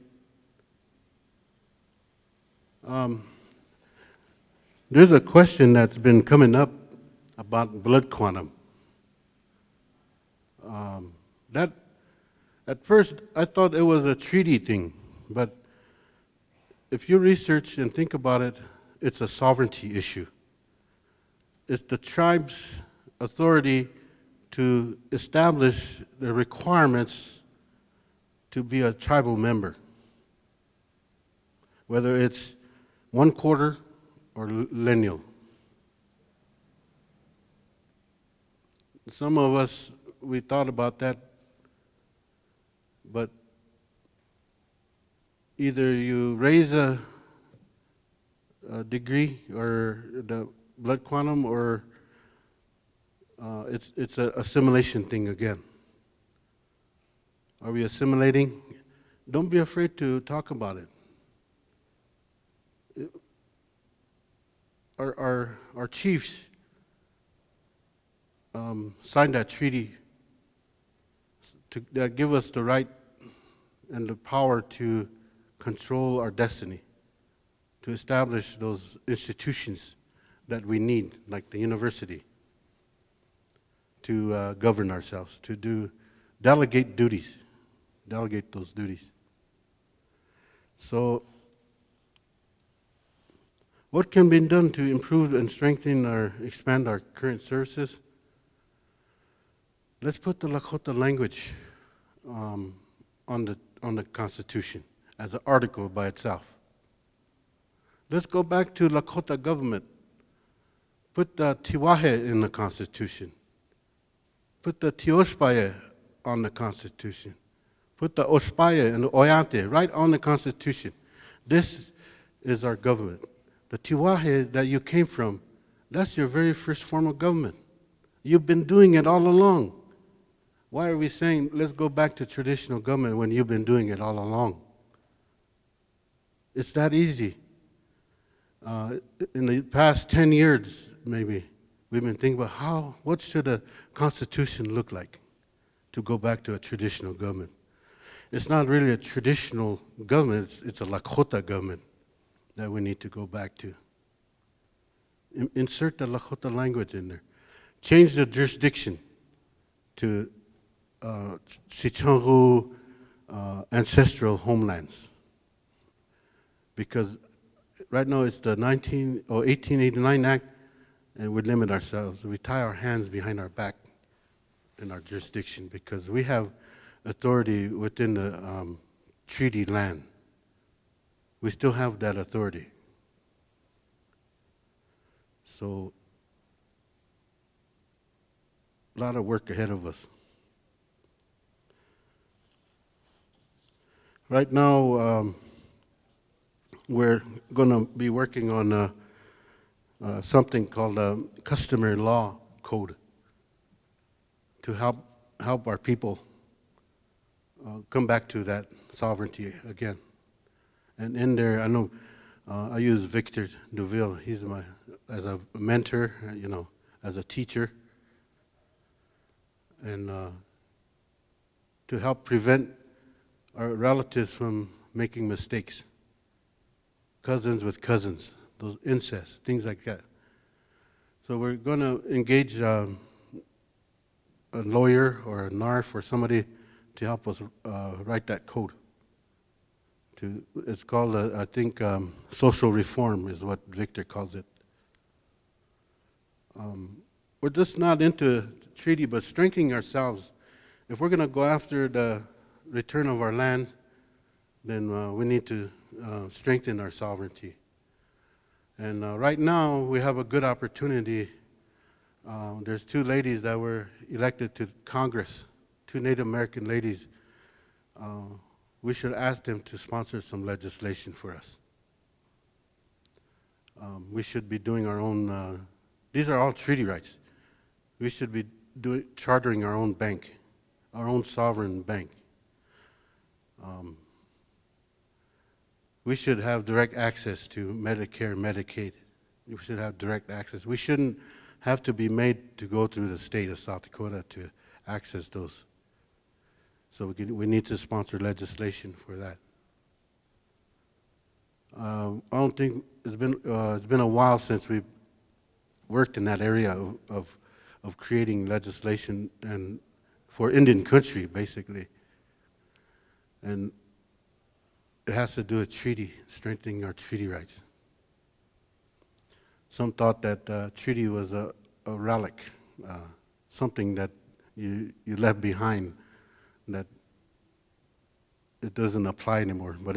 There's a question that's been coming up about blood quantum. That, at first, I thought it was a treaty thing, but if you research and think about it, it's a sovereignty issue. It's the tribe's authority to establish the requirements to be a tribal member, whether it's 1/4 or lineal. Some of us, we thought about that, but either you raise a degree or the blood quantum, or it's an assimilation thing again. Are we assimilating? Don't be afraid to talk about it. Our chiefs signed that treaty that give us the right and the power to control our destiny, to establish those institutions that we need, like the university, to govern ourselves, to delegate those duties. So, what can be done to improve and strengthen or expand our current services? Let's put the Lakota language on the Constitution as an article by itself. Let's go back to Lakota government. Put the Tiwahe in the Constitution. Put the Tioshpaye on the Constitution. Put the Ospaye and the Oyate right on the Constitution. This is our government. the Tiwahe that you came from, that's your very first form of government. You've been doing it all along. Why are we saying, let's go back to traditional government when you've been doing it all along? It's that easy. In the past 10 years, maybe, we've been thinking about what should a constitution look like to go back to a traditional government. It's not really a traditional government, it's a Lakota government that we need to go back to. Insert the Lakota language in there. Change the jurisdiction to Sicangu ancestral homelands. Because right now it's the 1889 Act, and we limit ourselves. We tie our hands behind our back in our jurisdiction because we have authority within the treaty land. We still have that authority. So, a lot of work ahead of us. Right now, we're going to be working on something called a customary law code to help our people come back to that sovereignty again. And in there, I know I use Victor Duville. He's as a mentor, you know, as a teacher, and to help prevent our relatives from making mistakes. Cousins with cousins, those incest, things like that. So we're going to engage a lawyer or a NARF or somebody to help us write that code. It's called, I think, social reform is what Victor calls it. We're just not into treaty, but strengthening ourselves. If we're going to go after the return of our land, then we need to strengthen our sovereignty. And right now, we have a good opportunity. There's two ladies that were elected to Congress, two Native American ladies. We should ask them to sponsor some legislation for us. We should be doing our own, these are all treaty rights. We should be chartering our own bank, our own sovereign bank. We should have direct access to Medicare, Medicaid. We should have direct access. We shouldn't have to be made to go through the state of South Dakota to access those. So we need to sponsor legislation for that. I don't think it's been a while since we've worked in that area of creating legislation and for Indian country, basically. And it has to do with treaty, strengthening our treaty rights. Some thought that treaty was a relic, something that you left behind, that it doesn't apply anymore, but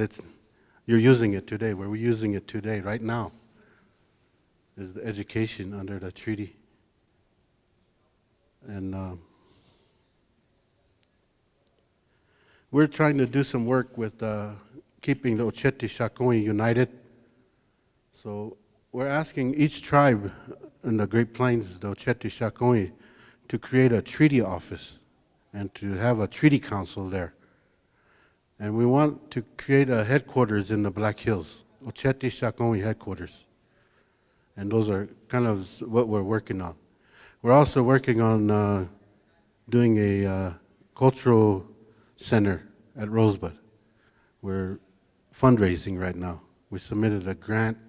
you're using it today. We're using it today, right now, is the education under the treaty. And we're trying to do some work with keeping the Oyate Sicangu united. So we're asking each tribe in the Great Plains, the Oyate Sicangu, to create a treaty office and to have a treaty council there. And we want to create a headquarters in the Black Hills, Oyate Sicangu headquarters. And those are kind of what we're working on. We're also working on doing a cultural center at Rosebud. We're fundraising right now. We submitted a grant,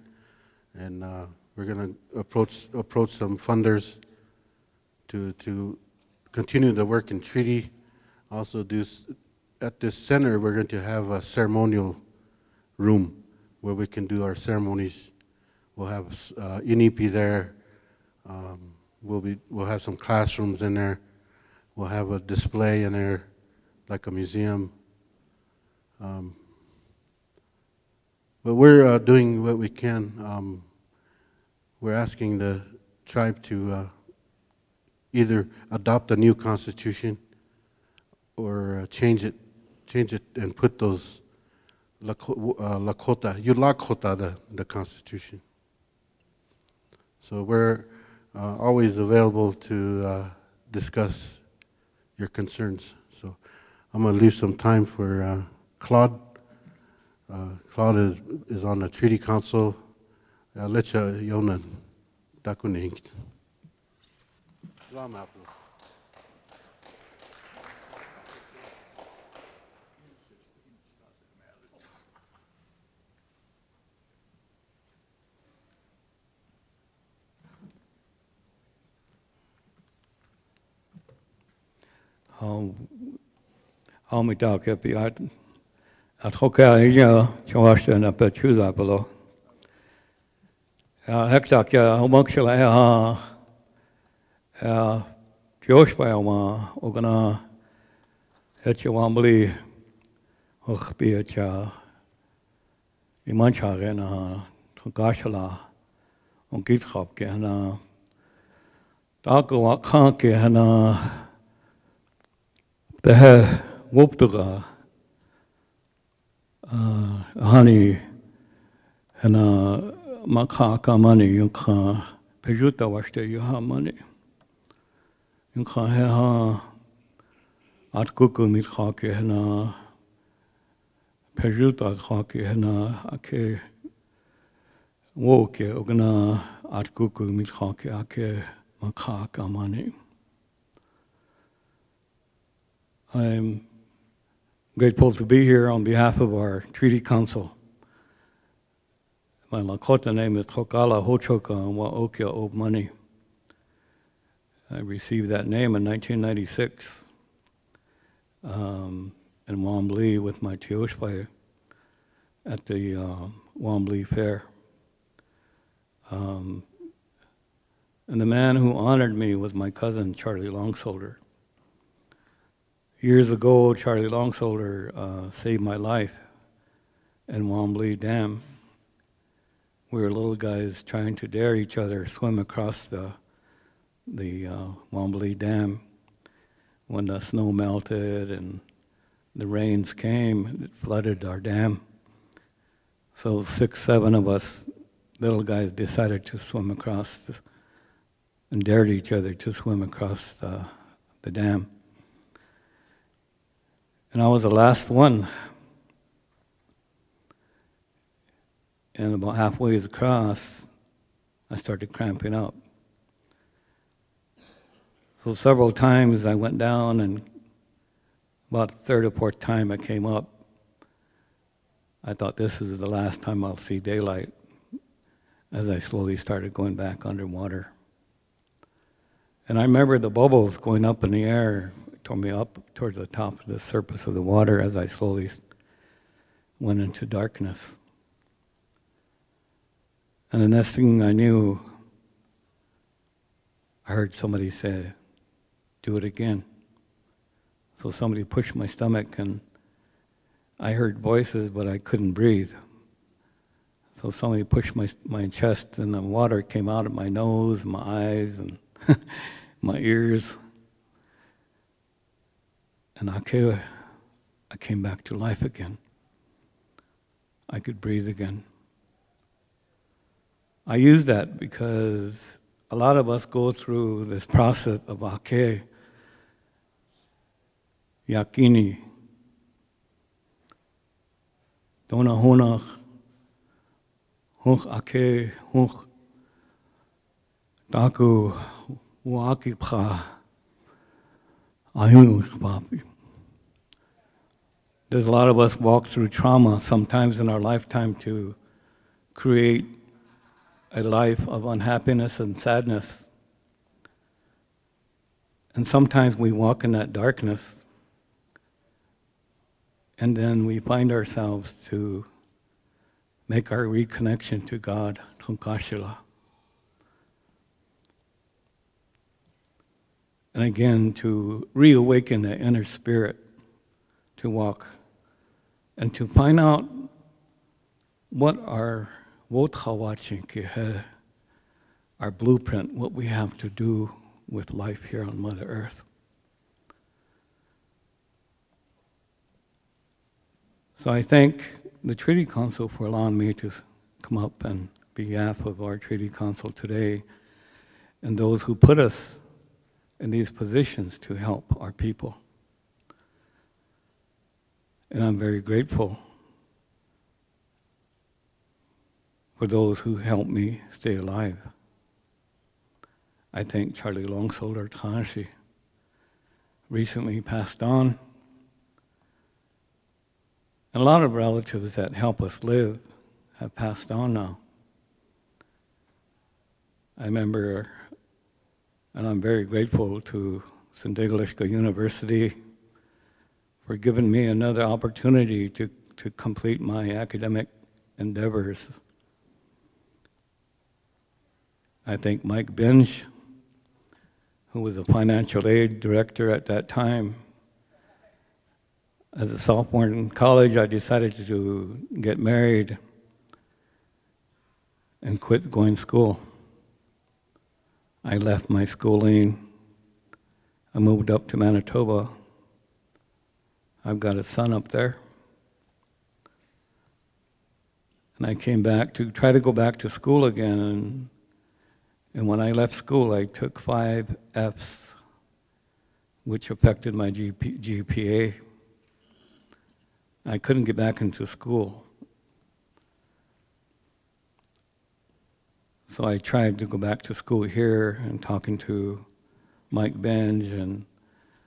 and we're going to approach some funders to continue the work in treaty. Also, at this center, we're going to have a ceremonial room where we can do our ceremonies. We'll have Inipi there. We'll have some classrooms in there. We'll have a display in there, like a museum. But we're doing what we can. We're asking the tribe to either adopt a new constitution or change it and put those Lakota, the constitution. So we're always available to discuss your concerns. So I'm going to leave some time for Claude. Claude is on the Treaty Council. Lecha Yona Dakuning. How me talk at Hocoka Eyapi na pechuza below. Hektak how much Josh by Ogana Hetchawambly Hochbi Imancha Gashala on Githop Gana Dago Wakan Gana the hair Woptuga honey and Makaka money you can Pejuta wash the Yuha money. You can have at Kuku mit hockey and Pejuta hockey and ake woke ogana at Kuku mit hockey ake Makaka money. I'm grateful to be here on behalf of our Treaty Council. My Lakota name is Hocoka Hocoka and Waokia Old Money. I received that name in 1996 in Wombly with my Tioshpai at the Wombly Fair. And the man who honored me was my cousin, Charlie Longshoulder. Years ago, Charlie Longshoulder saved my life in Wombly Dam. We were little guys trying to dare each other swim across the Wombly Dam. When the snow melted and the rains came, it flooded our dam. So 6, 7 of us little guys decided to swim across and dared each other to swim across the dam. And I was the last one. And about halfway across, I started cramping up. So several times I went down, and about the third or fourth time I came up, I thought this is the last time I'll see daylight as I slowly started going back underwater. And I remember the bubbles going up in the air, tore me up towards the top of the surface of the water as I slowly went into darkness. And the next thing I knew, I heard somebody say, "Do it again." So somebody pushed my stomach and I heard voices, but I couldn't breathe. So somebody pushed my chest and the water came out of my nose, my eyes, and my ears. And I came back to life again. I could breathe again. I use that because a lot of us go through this process of ake, yakini, dona honach, hoch ake, hoch daku, wakipcha, ayun. There's a lot of us walk through trauma sometimes in our lifetime to create a life of unhappiness and sadness. And sometimes we walk in that darkness and then we find ourselves to make our reconnection to God, Tunkashila. And again, to reawaken the inner spirit to walk and to find out what our our blueprint, what we have to do with life here on Mother Earth. So I thank the Treaty Council for allowing me to come up and behalf of our Treaty Council today and those who put us in these positions to help our people. And I'm very grateful for those who helped me stay alive. I thank Charlie Longsolar Tanshi, recently passed on. And a lot of relatives that help us live have passed on now. I remember, and I'm very grateful to Sindegaliska University for giving me another opportunity to complete my academic endeavors. I thank Mike Binge, who was a financial aid director at that time. As a sophomore in college, I decided to get married and quit going to school. I left my schooling. I moved up to Manitoba. I've got a son up there. And I came back to try to go back to school again. And when I left school, I took 5 Fs, which affected my GPA. I couldn't get back into school. So I tried to go back to school here and talking to Mike Benj, and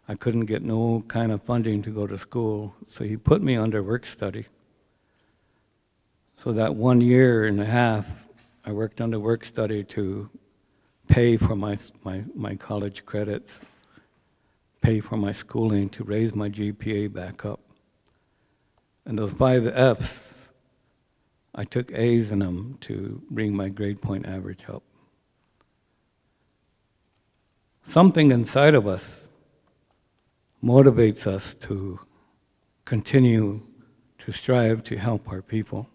I couldn't get no kind of funding to go to school. So he put me under work study. So that 1 year and a half, I worked under work study to pay for my college credits, pay for my schooling, to raise my GPA back up. And those 5 Fs, I took A's in them to bring my grade point average up. Something inside of us motivates us to continue to strive to help our people.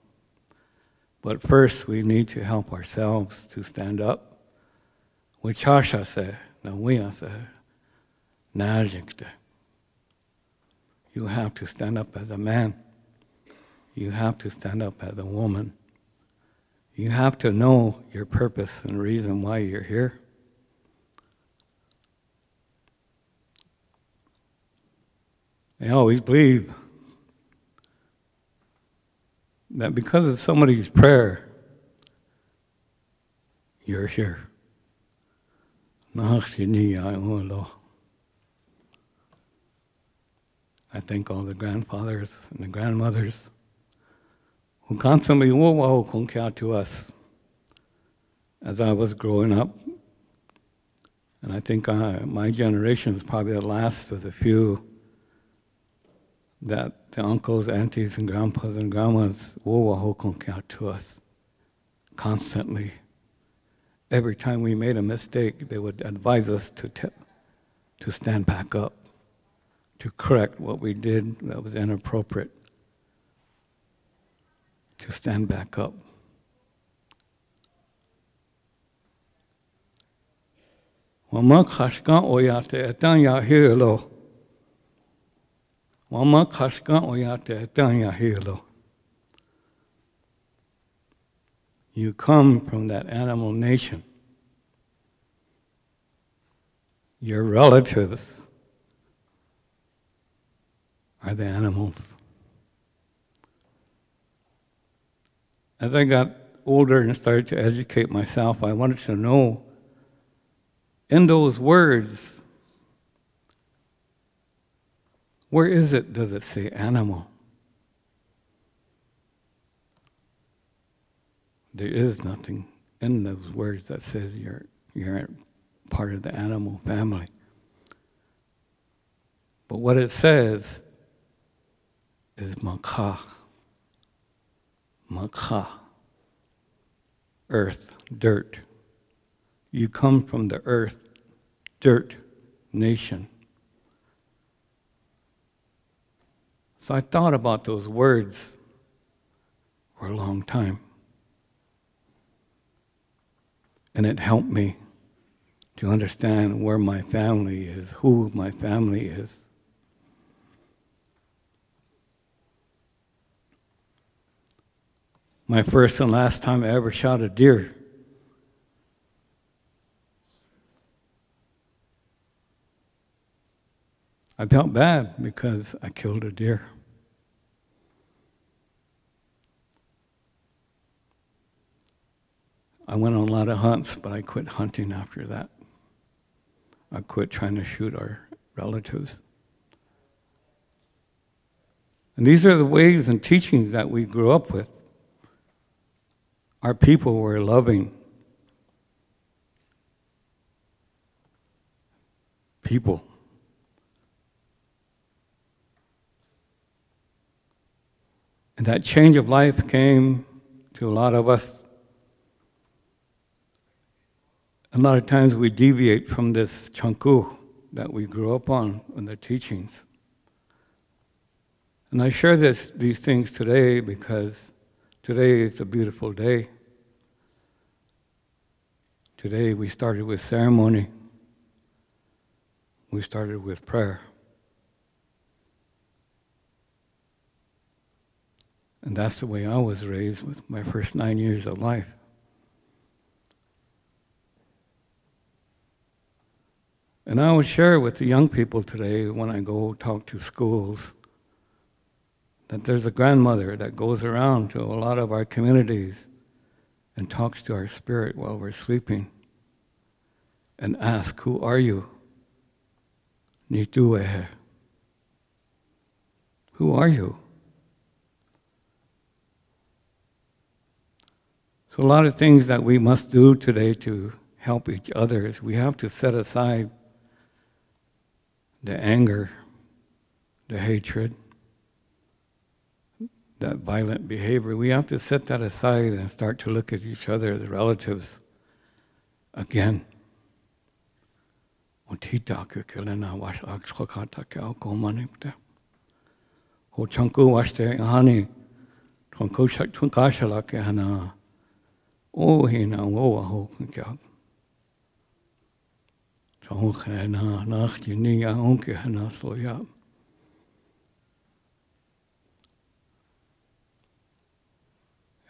But first, we need to help ourselves to stand up. Wichasha se, Nawia se, Najikte. You have to stand up as a man. You have to stand up as a woman. You have to know your purpose and reason why you're here. I always believe that because of somebody's prayer, you're here. I thank all the grandfathers and the grandmothers who constantly to us as I was growing up. And I think my generation is probably the last of the few that the uncles, aunties, and grandpas and grandmas to us constantly. Every time we made a mistake, they would advise us to stand back up, to correct what we did that was inappropriate, to stand back up. Wama kashkan oyate etanya hilo. Wama kashkan oyate etanya hilo. You come from that animal nation. Your relatives are the animals. As I got older and started to educate myself, I wanted to know, in those words, where is it, does it say animal? There is nothing in those words that says you're part of the animal family. But what it says is makha. Makha. Earth, dirt. You come from the earth, dirt, nation. So I thought about those words for a long time. And it helped me to understand where my family is, who my family is. my first and last time I ever shot a deer. I felt bad because I killed a deer. I went on a lot of hunts, but I quit hunting after that. I quit trying to shoot our relatives. And these are the ways and teachings that we grew up with. Our people were loving people. And that change of life came to a lot of us. A lot of times we deviate from this Sicangu that we grew up on in the teachings. And I share these things today because today is a beautiful day. Today we started with ceremony. We started with prayer. And that's the way I was raised with my first 9 years of life. And I would share with the young people today when I go talk to schools that there's a grandmother that goes around to a lot of our communities and talks to our spirit while we're sleeping and asks, who are you? Nituehe. Who are you? So a lot of things that we must do today to help each other is we have to set aside the anger, the hatred, that violent behavior. We have to set that aside and start to look at each other as relatives again.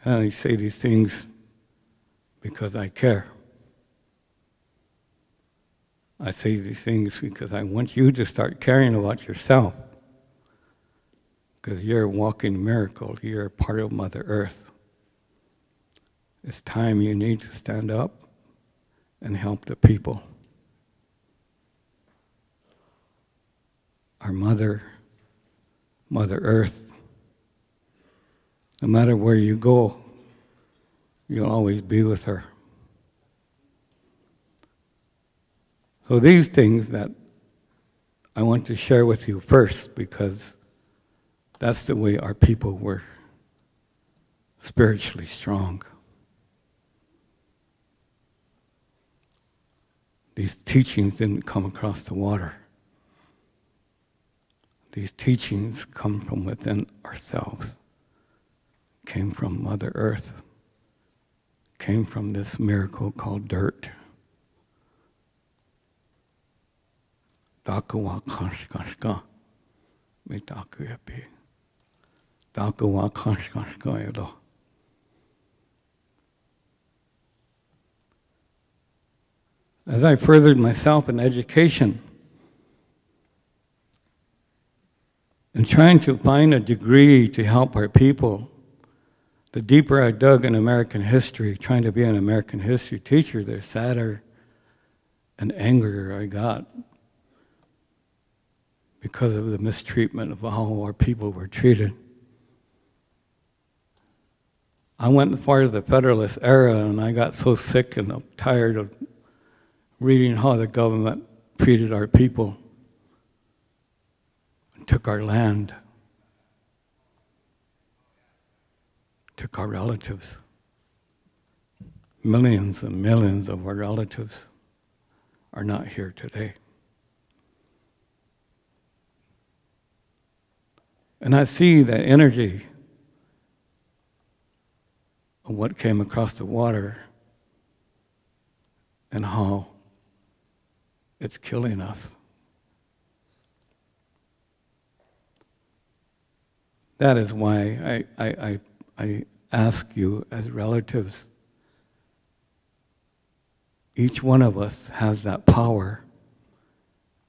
And I say these things because I care. I say these things because I want you to start caring about yourself. Because you're a walking miracle. You're a part of Mother Earth. It's time you need to stand up and help the people. Our Mother Earth, no matter where you go, you'll always be with her. So these things that I want to share with you first, because that's the way our people were spiritually strong. These teachings didn't come across the water. These teachings come from within ourselves, came from Mother Earth, came from this miracle called dirt. Dakuwa kanshkashka, mitaku yapi. Dakuwa kanshkashka yado. As I furthered myself in education, and trying to find a degree to help our people, the deeper I dug in American history, trying to be an American history teacher, the sadder and angrier I got because of the mistreatment of how our people were treated. I went as far as the Federalist era, and I got so sick and tired of reading how the government treated our people, took our land, took our relatives. Millions and millions of our relatives are not here today. And I see the energy of what came across the water and how it's killing us. That is why I ask you as relatives, each one of us has that power.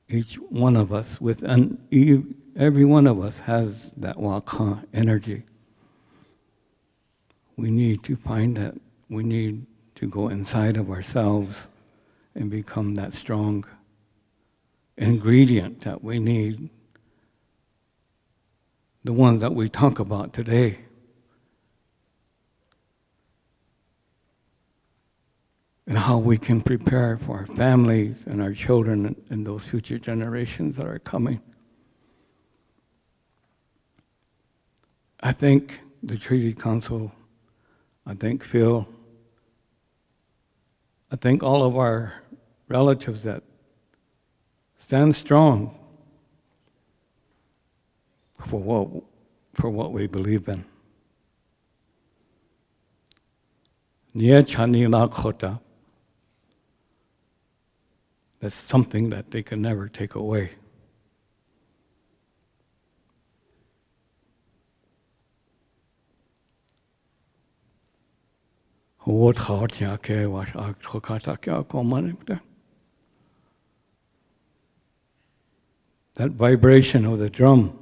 Each one of us, every one of us has that Wakan energy. We need to find that. We need to go inside of ourselves and become that strong ingredient that we need. The ones that we talk about today. And how we can prepare for our families and our children and those future generations that are coming. I thank the Treaty Council. I thank Phil. I thank all of our relatives that stand strong for what we believe in. That's something that they can never take away. That vibration of the drum,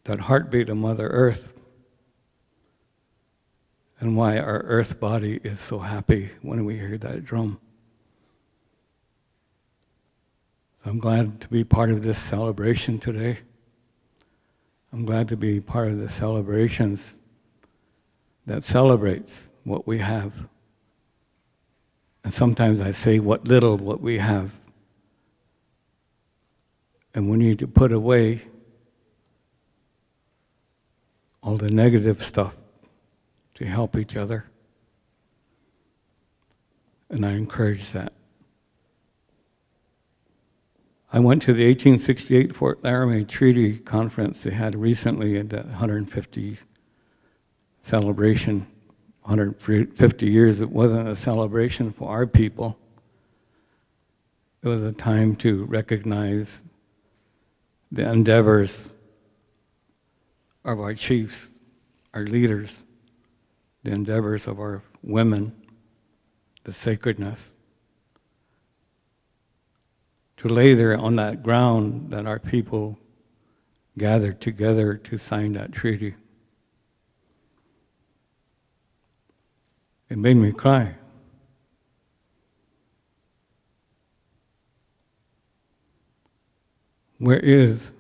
that heartbeat of Mother Earth, and why our earth body is so happy when we hear that drum. So I'm glad to be part of this celebration today. I'm glad to be part of the celebrations that celebrates what we have. And sometimes I say what we have. And we need to put away all the negative stuff to help each other. And I encourage that. I went to the 1868 Fort Laramie Treaty Conference they had recently at that 150 celebration, 150 years. It wasn't a celebration for our people. It was a time to recognize the endeavors of our chiefs, our leaders, the endeavors of our women, the sacredness. To lay there on that ground that our people gathered together to sign that treaty. It made me cry. Where is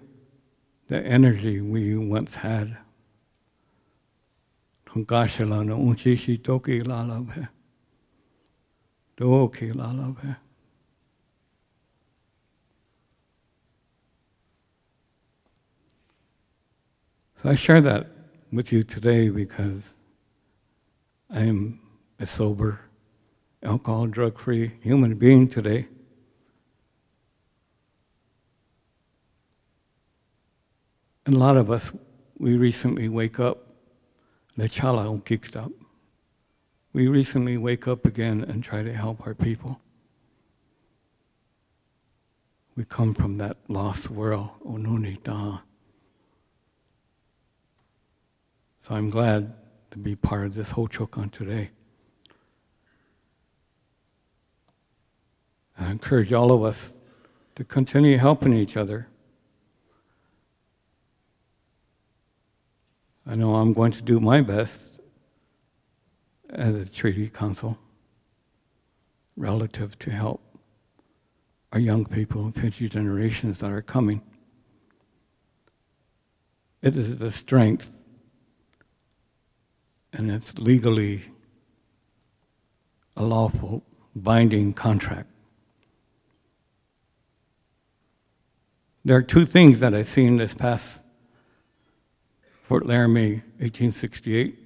the energy we once had? So I share that with you today because I am a sober, alcohol, drug-free human being today. And a lot of us, we recently wake up. We recently wake up again and try to help our people. We come from that lost world, Onuni Taha. So I'm glad to be part of this Hocoka today. I encourage all of us to continue helping each other. I know I'm going to do my best as a Treaty Council relative to help our young people and future generations that are coming. It is the strength, and it's legally a lawful binding contract. There are two things that I've seen this past Fort Laramie 1868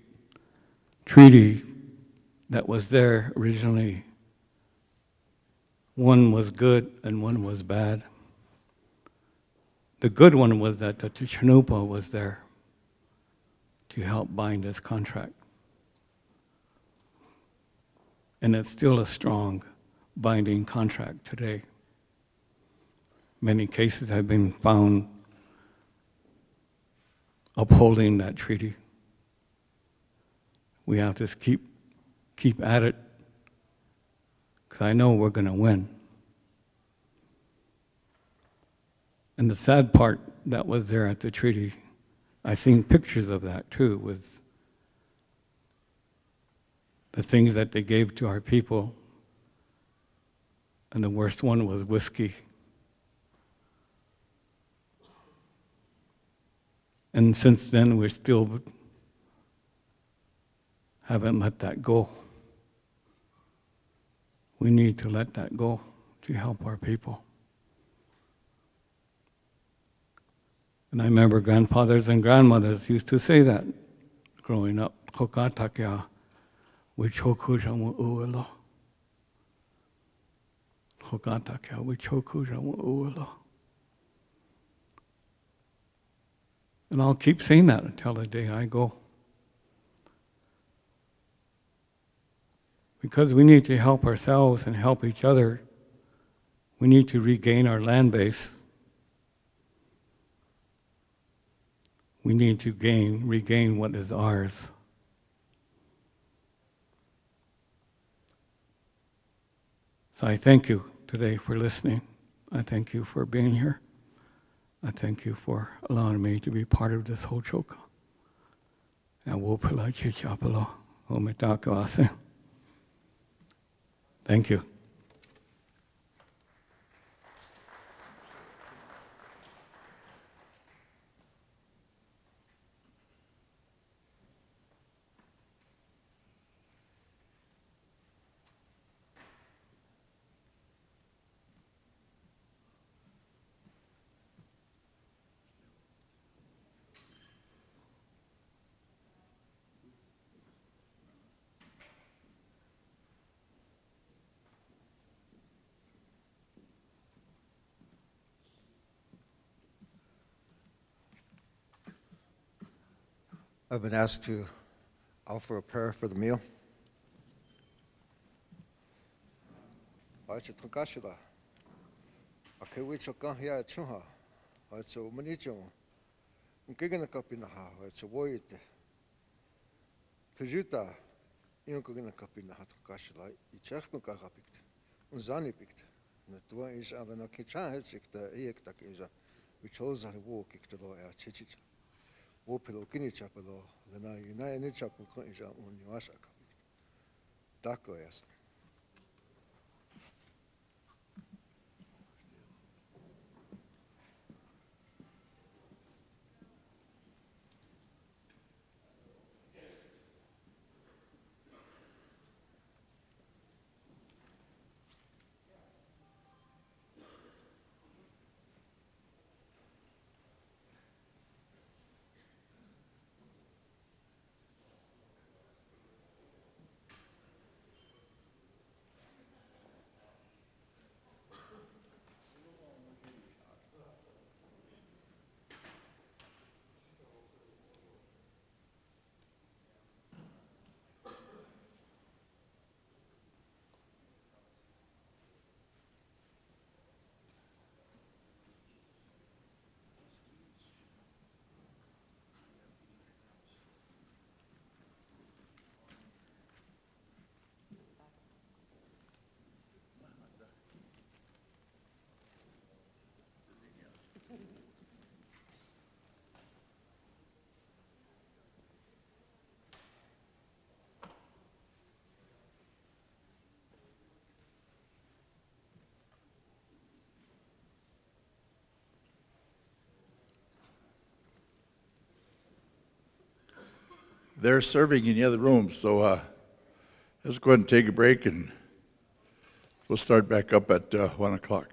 treaty that was there originally. One was good and one was bad. The good one was that the Chanupa was there to help bind this contract. And it's still a strong binding contract today. Many cases have been found upholding that treaty. we have to keep at it, because I know we're going to win. And the sad part that was there at the treaty, I seen pictures of that too, was the things that they gave to our people. And the worst one was whiskey. And since then, we still haven't let that go. We need to let that go to help our people. And I remember grandfathers and grandmothers used to say that growing up. Hocoka, which Hokuja uelo. Hocoka, which Hokuja uelo. And I'll keep saying that until the day I go. Because we need to help ourselves and help each other. We need to regain our land base. We need to regain what is ours. So I thank you today for listening. I thank you for being here. I thank you for allowing me to be part of this Hocoka. And thank you. I've been asked to offer a prayer for the meal. Wopilo kini chapelo, lena yuna ni chapu ko ija uniwasha kapit. Dako yes. They're serving in the other room, so let's go ahead and take a break, and we'll start back up at 1 o'clock.